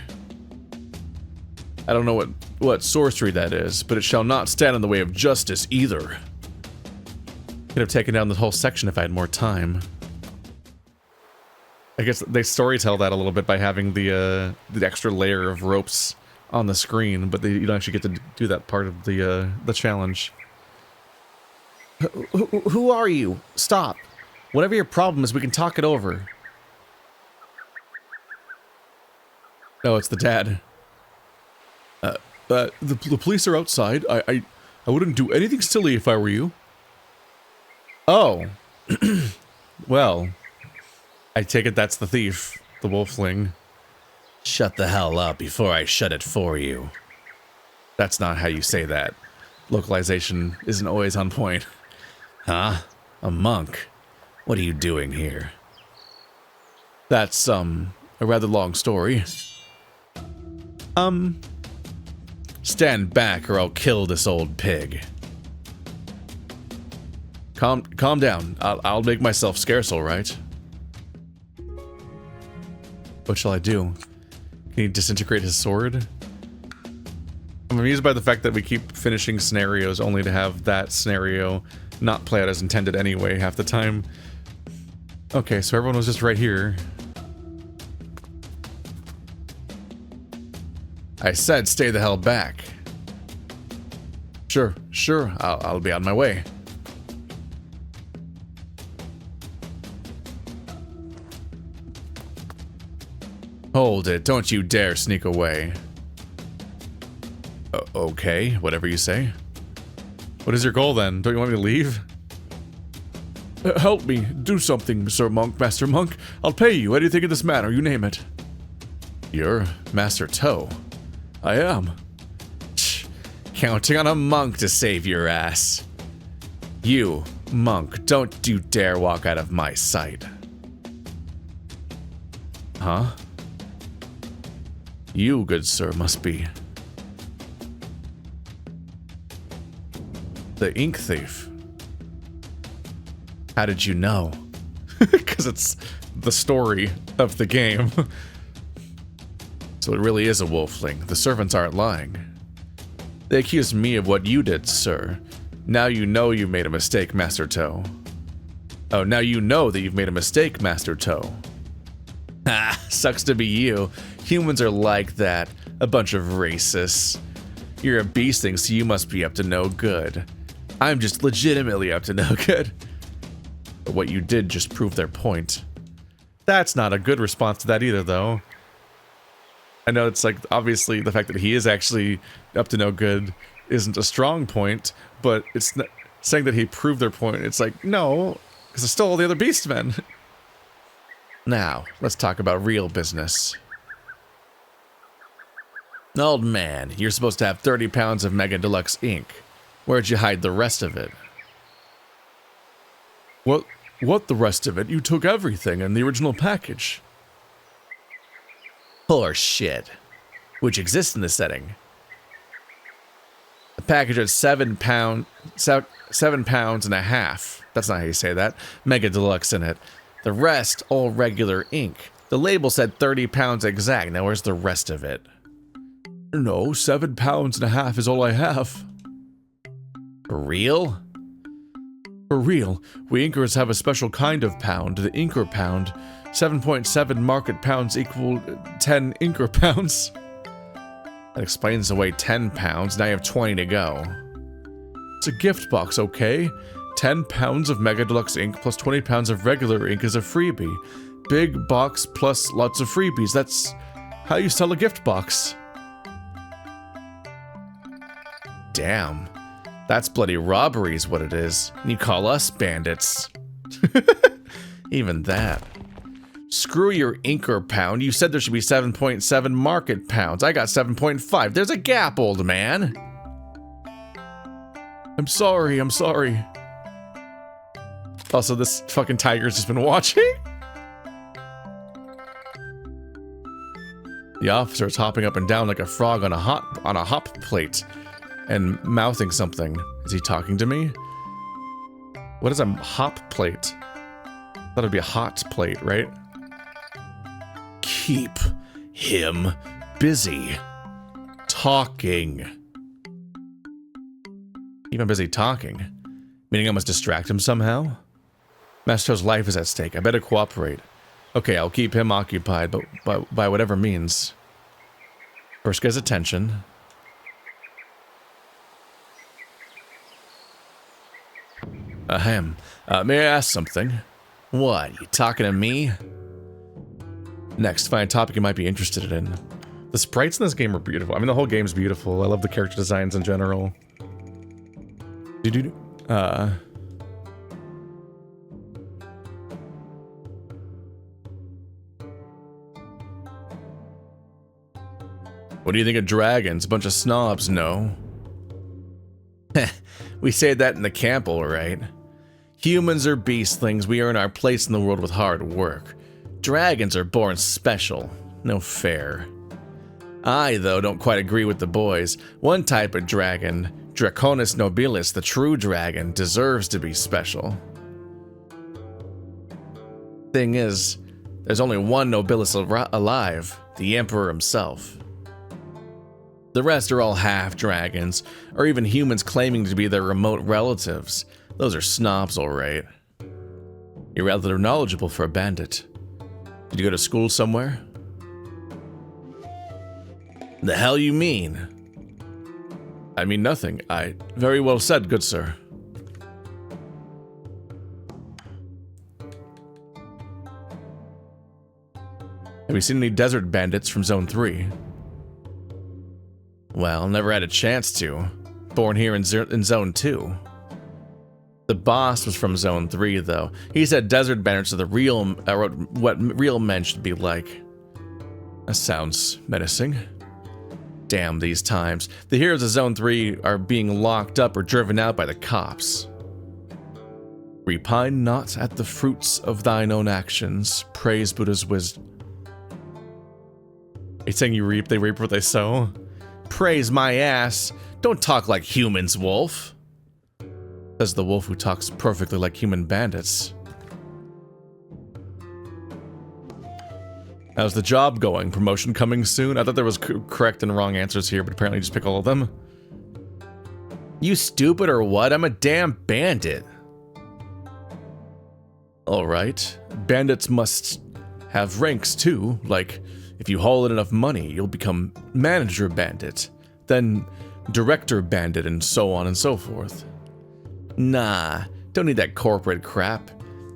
A: I don't know what sorcery that is, but it shall not stand in the way of justice either. Could have taken down the whole section if I had more time. I guess they storytell that a little bit by having the extra layer of ropes on the screen, but you don't actually get to do that part of the challenge. Who are you? Stop. Whatever your problem is, we can talk it over. Oh, it's the dad. The police are outside. I wouldn't do anything silly if I were you. Oh. Well, I take it that's the thief, the wolfling. Shut the hell up before I shut it for you. That's not how you say that. Localization isn't always on point. Huh? A monk? What are you doing here? That's, a rather long story. Stand back or I'll kill this old pig. Calm down. I'll make myself scarce, all right? What shall I do? Can he disintegrate his sword? I'm amused by the fact that we keep finishing scenarios only to have that scenario not play out as intended anyway half the time. Okay, so everyone was just right here. I said stay the hell back. Sure, I'll be on my way. Hold it, don't you dare sneak away. Okay, whatever you say. What is your goal then? Don't you want me to leave? Help me, do something, Sir Monk, Master Monk. I'll pay you, anything in this matter, you name it. You're Master Toe. I am. Counting on a monk to save your ass. You, monk, don't you dare walk out of my sight. Huh? You, good sir, must be the ink thief. How did you know? Because it's the story of the game. So it really is a wolfling. The servants aren't lying. They accused me of what you did, sir. Now you know you made a mistake, Master Toe. Oh, now you know that you've made a mistake, Master Toe. Ha, sucks to be you. Humans are like that. A bunch of racists. You're a beastling, so you must be up to no good. I'm just legitimately up to no good. But what you did just proved their point. That's not a good response to that either, though. I know it's like, obviously, the fact that he is actually up to no good isn't a strong point, but it's not, saying that he proved their point, it's like, no, because it's still all the other beastmen. Now, let's talk about real business. Old man, you're supposed to have 30 pounds of Mega Deluxe ink. Where'd you hide the rest of it? What the rest of it? You took everything in the original package. Poor shit. Which exists in this setting. The package had 7 pounds and a half. That's not how you say that. Mega Deluxe in it. The rest, all regular ink. The label said 30 pounds exact. Now where's the rest of it? No, 7.5 pounds is all I have. For real? For real. We inkers have a special kind of pound, the inker pound. 7.7 market pounds equal 10 inker pounds. That explains the way 10 pounds. Now you have 20 to go. It's a gift box, okay? 10 pounds of Mega Deluxe ink plus 20 pounds of regular ink is a freebie. Big box plus lots of freebies. That's how you sell a gift box. Damn. That's bloody robbery is what it is. And you call us bandits. Even that. Screw your inker pound. You said there should be 7.7 market pounds. I got 7.5. There's a gap, old man. I'm sorry. Also, this fucking tiger's just been watching. The officer is hopping up and down like a frog on a hop plate and mouthing something. Is he talking to me? What is a hop plate? I thought it'd be a hot plate, right? Keep him busy talking. Keep him busy talking? Meaning I must distract him somehow? Mastro's life is at stake. I better cooperate. Okay, I'll keep him occupied, but by whatever means. First get his attention. Ahem. May I ask something? What, you talking to me? Next, find a topic you might be interested in. The sprites in this game are beautiful. I mean, the whole game's beautiful. I love the character designs in general. What do you think of dragons? A bunch of snobs, no? We say that in the camp, all right. Humans are beastlings. We earn our place in the world with hard work. Dragons are born special. No fair. I, though, don't quite agree with the boys. One type of dragon, Draconis nobilis, the true dragon, deserves to be special. Thing is, there's only one nobilis alive, the Emperor himself. The rest are all half-dragons, or even humans claiming to be their remote relatives. Those are snobs, all right. You're rather knowledgeable for a bandit. Did you go to school somewhere? The hell you mean? I mean nothing. Very well said, good sir. Have you seen any desert bandits from Zone 3? Well, never had a chance to. Born here in Zone 2. The boss was from Zone 3, though. He said desert bandits are the real, what real men should be like. That sounds menacing. Damn these times. The heroes of Zone 3 are being locked up or driven out by the cops. Repine not at the fruits of thine own actions. Praise Buddha's wisdom. Are you saying they reap what they sow? Praise my ass. Don't talk like humans, wolf. Says the wolf who talks perfectly like human bandits. How's the job going? Promotion coming soon? I thought there was correct and wrong answers here, but apparently just pick all of them. You stupid or what? I'm a damn bandit. Alright. Bandits must have ranks too, like if you haul in enough money, you'll become manager bandit, then director bandit, and so on and so forth. Nah, don't need that corporate crap.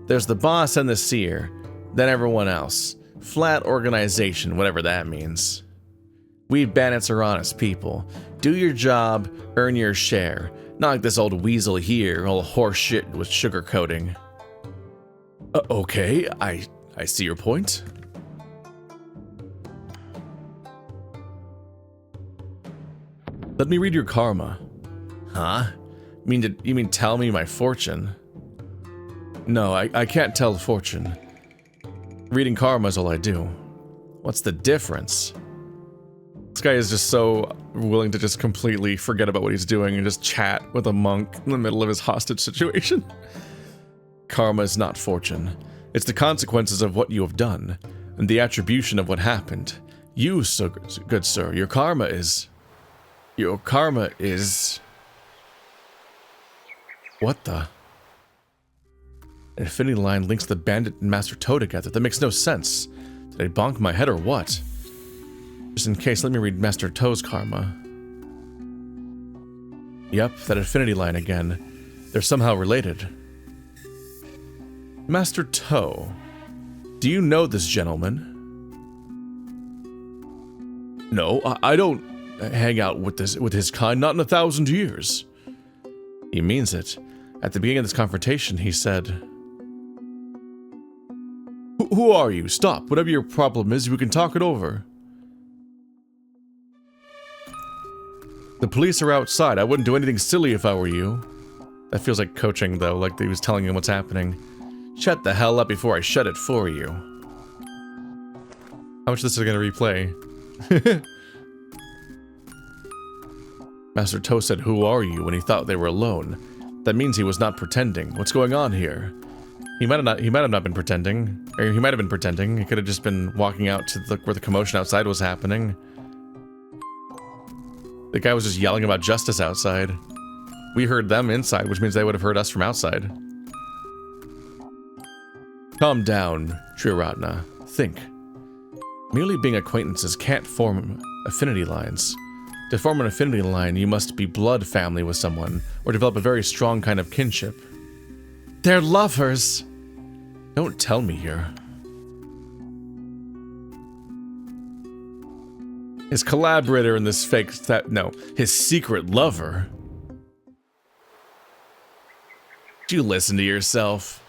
A: There's the boss and the seer, then everyone else. Flat organization, whatever that means. We bandits are honest people. Do your job, earn your share. Not like this old weasel here, all horse shit with sugar coating. Okay, I see your point. Let me read your karma. Huh? You mean tell me my fortune? No, I can't tell the fortune. Reading karma is all I do. What's the difference? This guy is just so willing to just completely forget about what he's doing and just chat with a monk in the middle of his hostage situation. Karma is not fortune. It's the consequences of what you have done, and the attribution of what happened. You, so good sir, your karma is... What the? An infinity line links the bandit and Master Toe together. That makes no sense. Did I bonk my head or what? Just in case, let me read Master Toe's karma. Yep, that infinity line again. They're somehow related. Master Toe, do you know this gentleman? No, I don't hang out with his kind, not in 1,000 years. He means it. At the beginning of this confrontation, he said, Who are you? Stop. Whatever your problem is, we can talk it over. The police are outside. I wouldn't do anything silly if I were you. That feels like coaching, though, like he was telling him what's happening. Shut the hell up before I shut it for you. How much of this is going to replay? Master Toe said, "Who are you?" when he thought they were alone. That means he was not pretending. What's going on here? He might have not been pretending. Or he might have been pretending. He could have just been walking out to where the commotion outside was happening. The guy was just yelling about justice outside. We heard them inside, which means they would have heard us from outside. Calm down, Triratna. Think. Merely being acquaintances can't form affinity lines. To form an affinity line, you must be blood family with someone, or develop a very strong kind of kinship. They're lovers! Don't tell me here. His collaborator in this fake... his secret lover. Did you listen to yourself?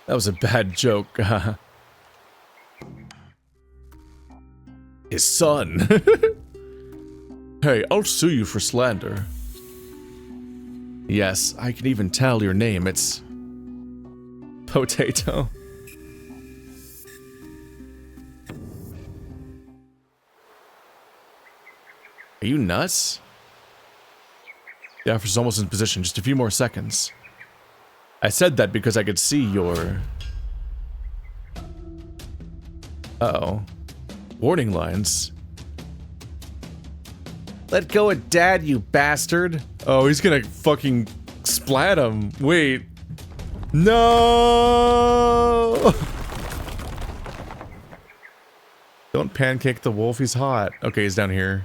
A: That was a bad joke. His son. Hey, I'll sue you for slander. Yes, I can even tell your name. It's... Potato. Are you nuts? The officer's almost in position. Just a few more seconds. I said that because I could see your... Uh-oh. Warning lines. Let go of Dad, you bastard. Oh, he's gonna fucking splat him. Wait. No! Don't pancake the wolf, he's hot. Okay, he's down here.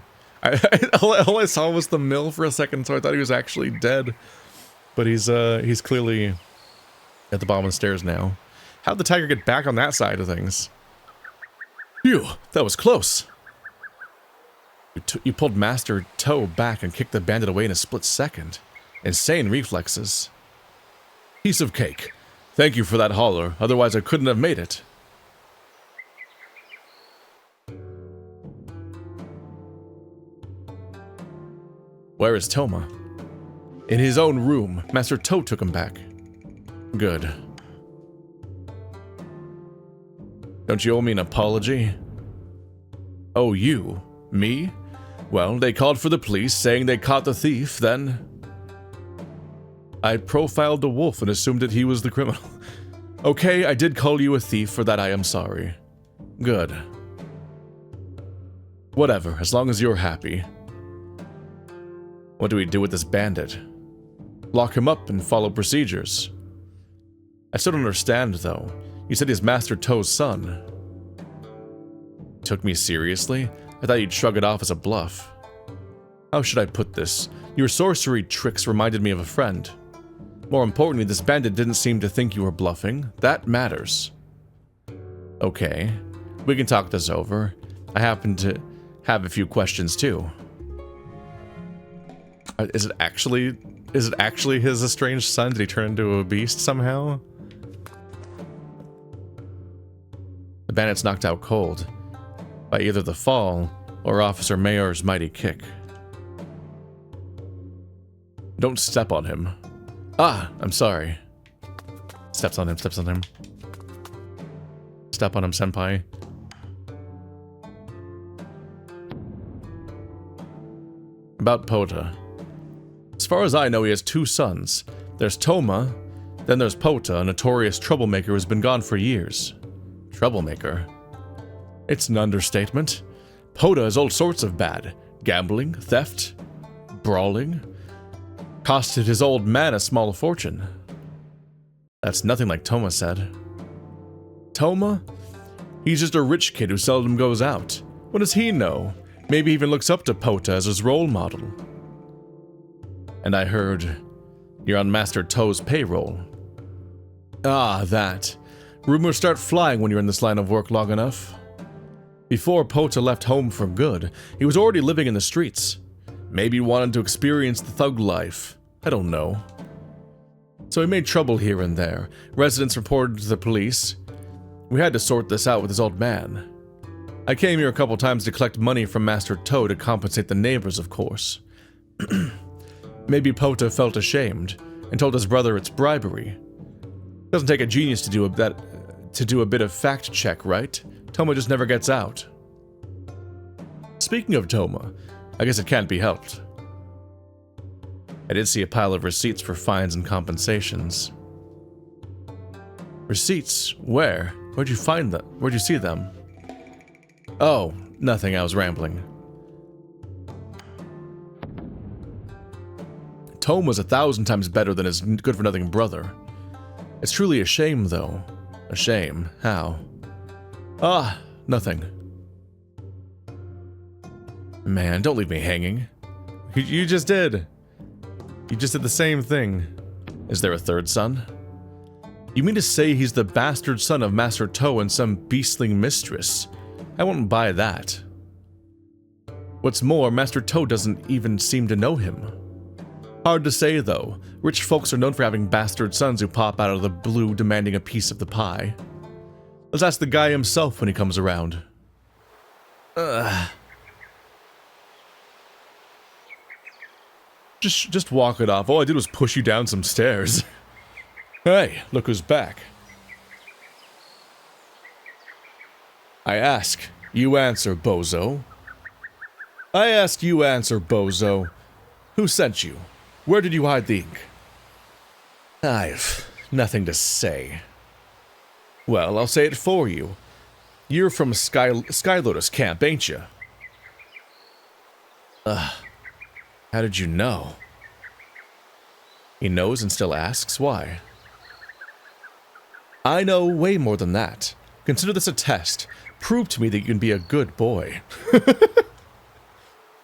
A: All I saw was the mill for a second, so I thought he was actually dead. But he's clearly at the bottom of the stairs now. How'd the tiger get back on that side of things? Phew, that was close. You pulled Master Toe back and kicked the bandit away in a split second. Insane reflexes. Piece of cake. Thank you for that holler, otherwise I couldn't have made it. Where is Toma? In his own room. Master Toe took him back. Good. Don't you owe me an apology? Oh, you? Me? Well, they called for the police, saying they caught the thief, then... I profiled the wolf and assumed that he was the criminal. Okay, I did call you a thief, for that I am sorry. Good. Whatever, as long as you're happy. What do we do with this bandit? Lock him up and follow procedures. I still don't understand, though. You said he's Master Toe's son. Took me seriously? I thought you'd shrug it off as a bluff. How should I put this? Your sorcery tricks reminded me of a friend. More importantly, this bandit didn't seem to think you were bluffing. That matters. Okay, we can talk this over. I happen to have a few questions too. Is it actually his estranged son? Did he turn into a beast somehow? The bandit's knocked out cold by either the fall or Officer Mayor's mighty kick. Don't step on him. Ah, I'm sorry. Steps on him, steps on him. Step on him, senpai. About Pota. As far as I know, he has two sons. There's Toma, Then there's Pota, a notorious troublemaker who's been gone for years. Troublemaker? It's an understatement. Pota is all sorts of bad. Gambling, theft, brawling. Costed his old man a small fortune. That's nothing like Toma said. Toma? He's just a rich kid who seldom goes out. What does he know? Maybe even looks up to Pota as his role model. And I heard you're on Master Toe's payroll. Ah, that. Rumors start flying when you're in this line of work long enough. Before Pota left home for good, he was already living in the streets. Maybe he wanted to experience the thug life. I don't know. So he made trouble here and there. Residents reported to the police. We had to sort this out with his old man. I came here a couple times to collect money from Master Toe to compensate the neighbors, of course. Maybe Pota felt ashamed and told his brother it's bribery. Doesn't take a genius to do a bit of fact check, right? Toma just never gets out. Speaking of Toma, I guess it can't be helped. I did see a pile of receipts for fines and compensations. Receipts? Where? Where'd you find them? Where'd you see them? Oh, nothing, I was rambling. Toma's 1,000 times better than his good-for-nothing brother. It's truly a shame, though. A shame. How? Ah, nothing. Man, don't leave me hanging. You just did. You just did the same thing. Is there a third son? You mean to say he's the bastard son of Master Toe and some beastling mistress? I won't buy that. What's more, Master Toe doesn't even seem to know him. Hard to say, though. Rich folks are known for having bastard sons who pop out of the blue demanding a piece of the pie. Let's ask the guy himself when he comes around. Just walk it off. All I did was push you down some stairs. Hey, look who's back. I ask, you answer, bozo. I ask, you answer, bozo. Who sent you? Where did you hide the ink? I've nothing to say. Well, I'll say it for you. You're from Sky Lotus Camp, ain't you? How did you know? He knows and still asks why. I know way more than that. Consider this a test. Prove to me that you can be a good boy.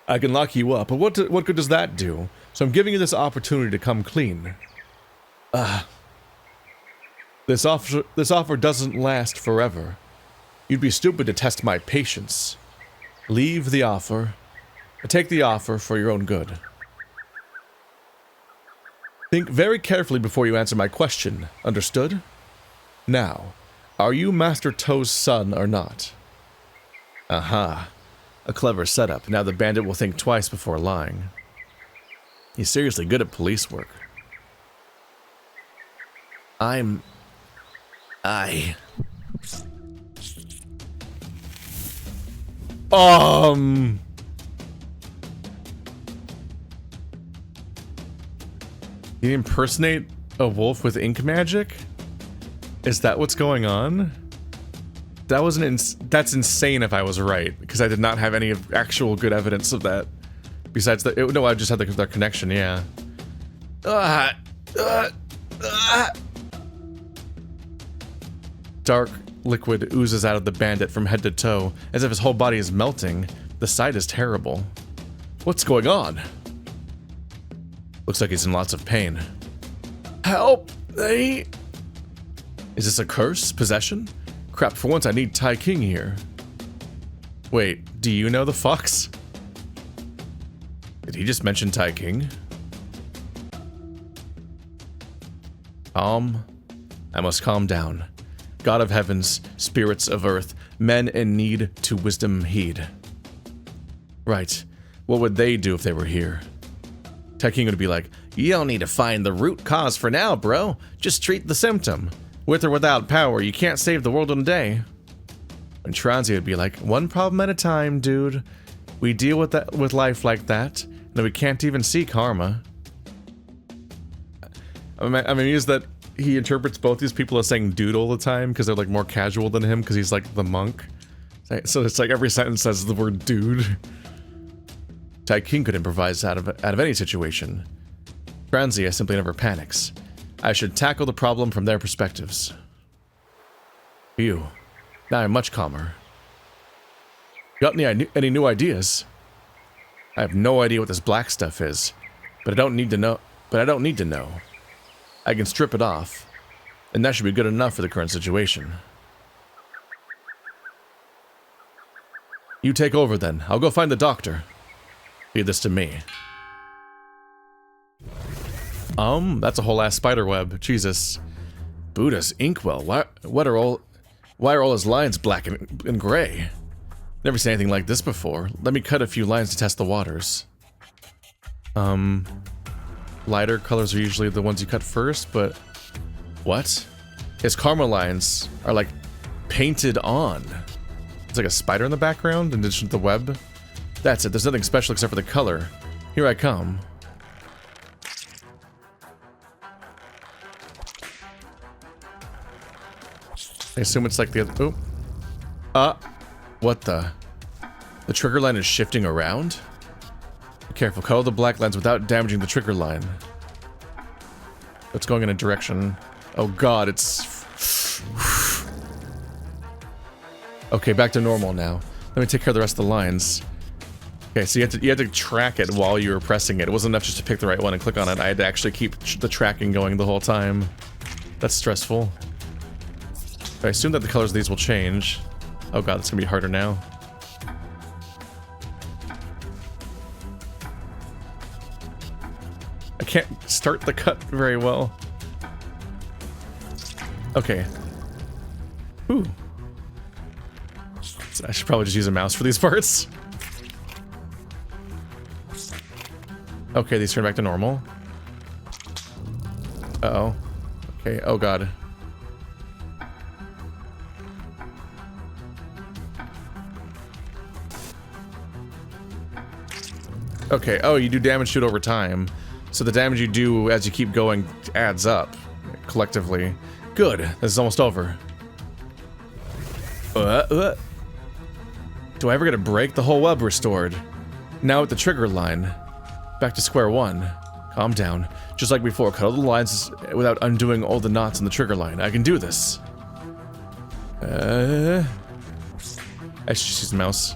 A: I can lock you up, but what good does that do? So I'm giving you this opportunity to come clean. This offer doesn't last forever. You'd be stupid to test my patience. Leave the offer. Take the offer for your own good. Think very carefully before you answer my question. Understood? Now, are you Master Toe's son or not? Aha. A clever setup. Now the bandit will think twice before lying. He's seriously good at police work. You impersonate a wolf with ink magic? Is that what's going on? That's insane if I was right, because I did not have any actual good evidence of that. Besides that, no, I just had the connection, yeah. Dark liquid oozes out of the bandit from head to toe, as if his whole body is melting. The sight is terrible. What's going on? Looks like he's in lots of pain. Help! Is this a curse? Possession? Crap, for once I need Tai King here. Wait, do you know the fox? Did he just mention Tai King? Calm. I must calm down. God of heavens, spirits of earth, men in need to wisdom heed. Right. What would they do if they were here? Tai King would be like, you don't need to find the root cause for now, bro. Just treat the symptom. With or without power, you can't save the world in a day. And Transi would be like, one problem at a time, dude. We deal with life like that, and we can't even see karma. I mean, is that he interprets both these people as saying dude all the time because they're like more casual than him because he's like the monk. So it's like every sentence says the word dude. Tai King could improvise out of any situation. Franzia simply never panics. I should tackle the problem from their perspectives. Phew. Now I'm much calmer. Got any new ideas? I have no idea what this black stuff is, but I don't need to know. I can strip it off, and that should be good enough for the current situation. You take over then. I'll go find the doctor. Leave this to me. That's a whole ass spider web. Jesus. Buddha's inkwell. Why are all his lines black and gray? Never seen anything like this before. Let me cut a few lines to test the waters. Lighter colors are usually the ones you cut first, but... What? His karma lines are like painted on. It's like a spider in the background in addition to the web. That's it, there's nothing special except for the color. Here I come. I assume it's like the other... Oh. What the? The trigger line is shifting around? Be careful, color the black lines without damaging the trigger line. It's going in a direction. Oh god, it's... Okay, back to normal now. Let me take care of the rest of the lines. Okay, so you had to track it while you were pressing it. It wasn't enough just to pick the right one and click on it. I had to actually keep the tracking going the whole time. That's stressful. I assume that the colors of these will change. Oh god, it's gonna be harder now. I can't start the cut very well. Okay. Ooh. I should probably just use a mouse for these parts. Okay, these turn back to normal. Uh-oh. Okay, oh god. Okay, oh, you do damage to it over time. So the damage you do as you keep going adds up, collectively. Good, this is almost over. Do I ever get a break? The whole web restored. Now with the trigger line. Back to square one. Calm down. Just like before, cut all the lines without undoing all the knots in the trigger line. I can do this. I should just use the mouse.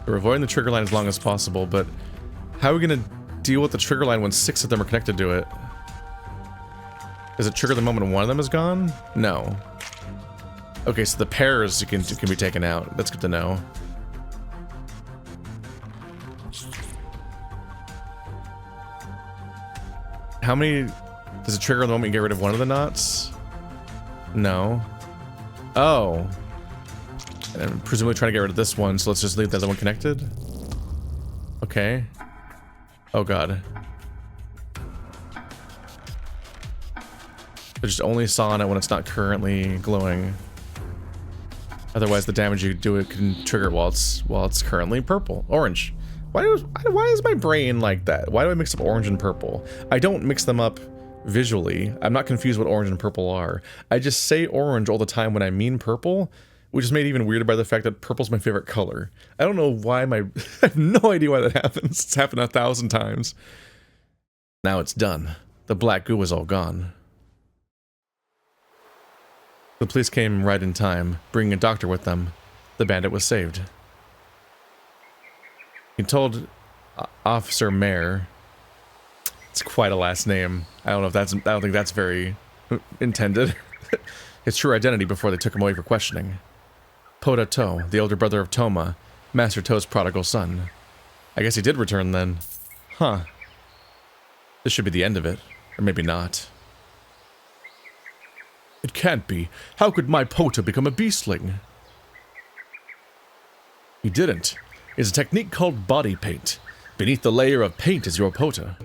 A: We're avoiding the trigger line as long as possible, but how are we gonna deal with the trigger line when 6 of them are connected to it? Does it trigger the moment one of them is gone? No. Okay, so the pairs can be taken out. That's good to know. How many... Does it trigger the moment you get rid of one of the knots? No. Oh. And I'm presumably trying to get rid of this one, so let's just leave the other one connected. Okay. Oh god. I just only saw on it when it's not currently glowing. Otherwise, the damage you do it can trigger while it's currently purple, orange. Why is my brain like that? Why do I mix up orange and purple? I don't mix them up visually. I'm not confused what orange and purple are. I just say orange all the time when I mean purple, which is made even weirder by the fact that purple's my favorite color. I don't know why I have no idea why that happens. It's happened 1,000 times. Now it's done. The black goo is all gone. The police came right in time, bringing a doctor with them. The bandit was saved. He told Officer Mayor. It's quite a last name. I don't think that's very intended. His true identity before they took him away for questioning. Pota To, the elder brother of Toma, Master To's prodigal son. I guess he did return then. Huh. This should be the end of it. Or maybe not. It can't be. How could my Pota become a beastling? He didn't. It's a technique called body paint. Beneath the layer of paint is your Pota.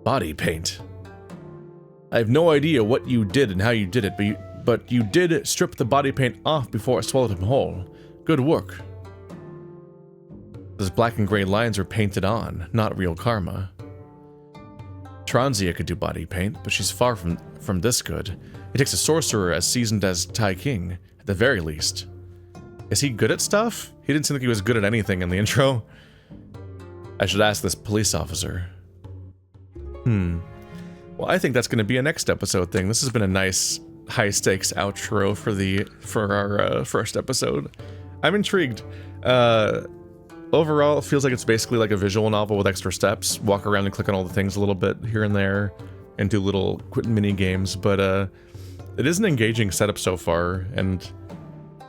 A: Body paint. I have no idea what you did and how you did it, but you did strip the body paint off before I swallowed him whole. Good work. Those black and gray lines are painted on, not real karma. Transia could do body paint, but she's far from this good. It takes a sorcerer as seasoned as Tai King, at the very least. Is he good at stuff? He didn't seem like he was good at anything in the intro. I should ask this police officer. Well, I think that's going to be a next episode thing. This has been a nice high-stakes outro for our first episode. I'm intrigued. Overall, it feels like it's basically like a visual novel with extra steps. Walk around and click on all the things a little bit here and there, and do little quick mini games. But it is an engaging setup so far, and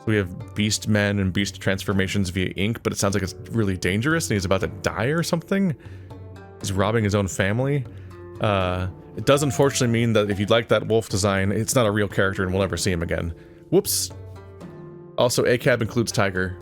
A: we have beast men and beast transformations via ink. But it sounds like it's really dangerous, and he's about to die or something. He's robbing his own family. It does unfortunately mean that if you'd like that wolf design, it's not a real character, and we'll never see him again. Whoops. Also, ACAB includes tiger.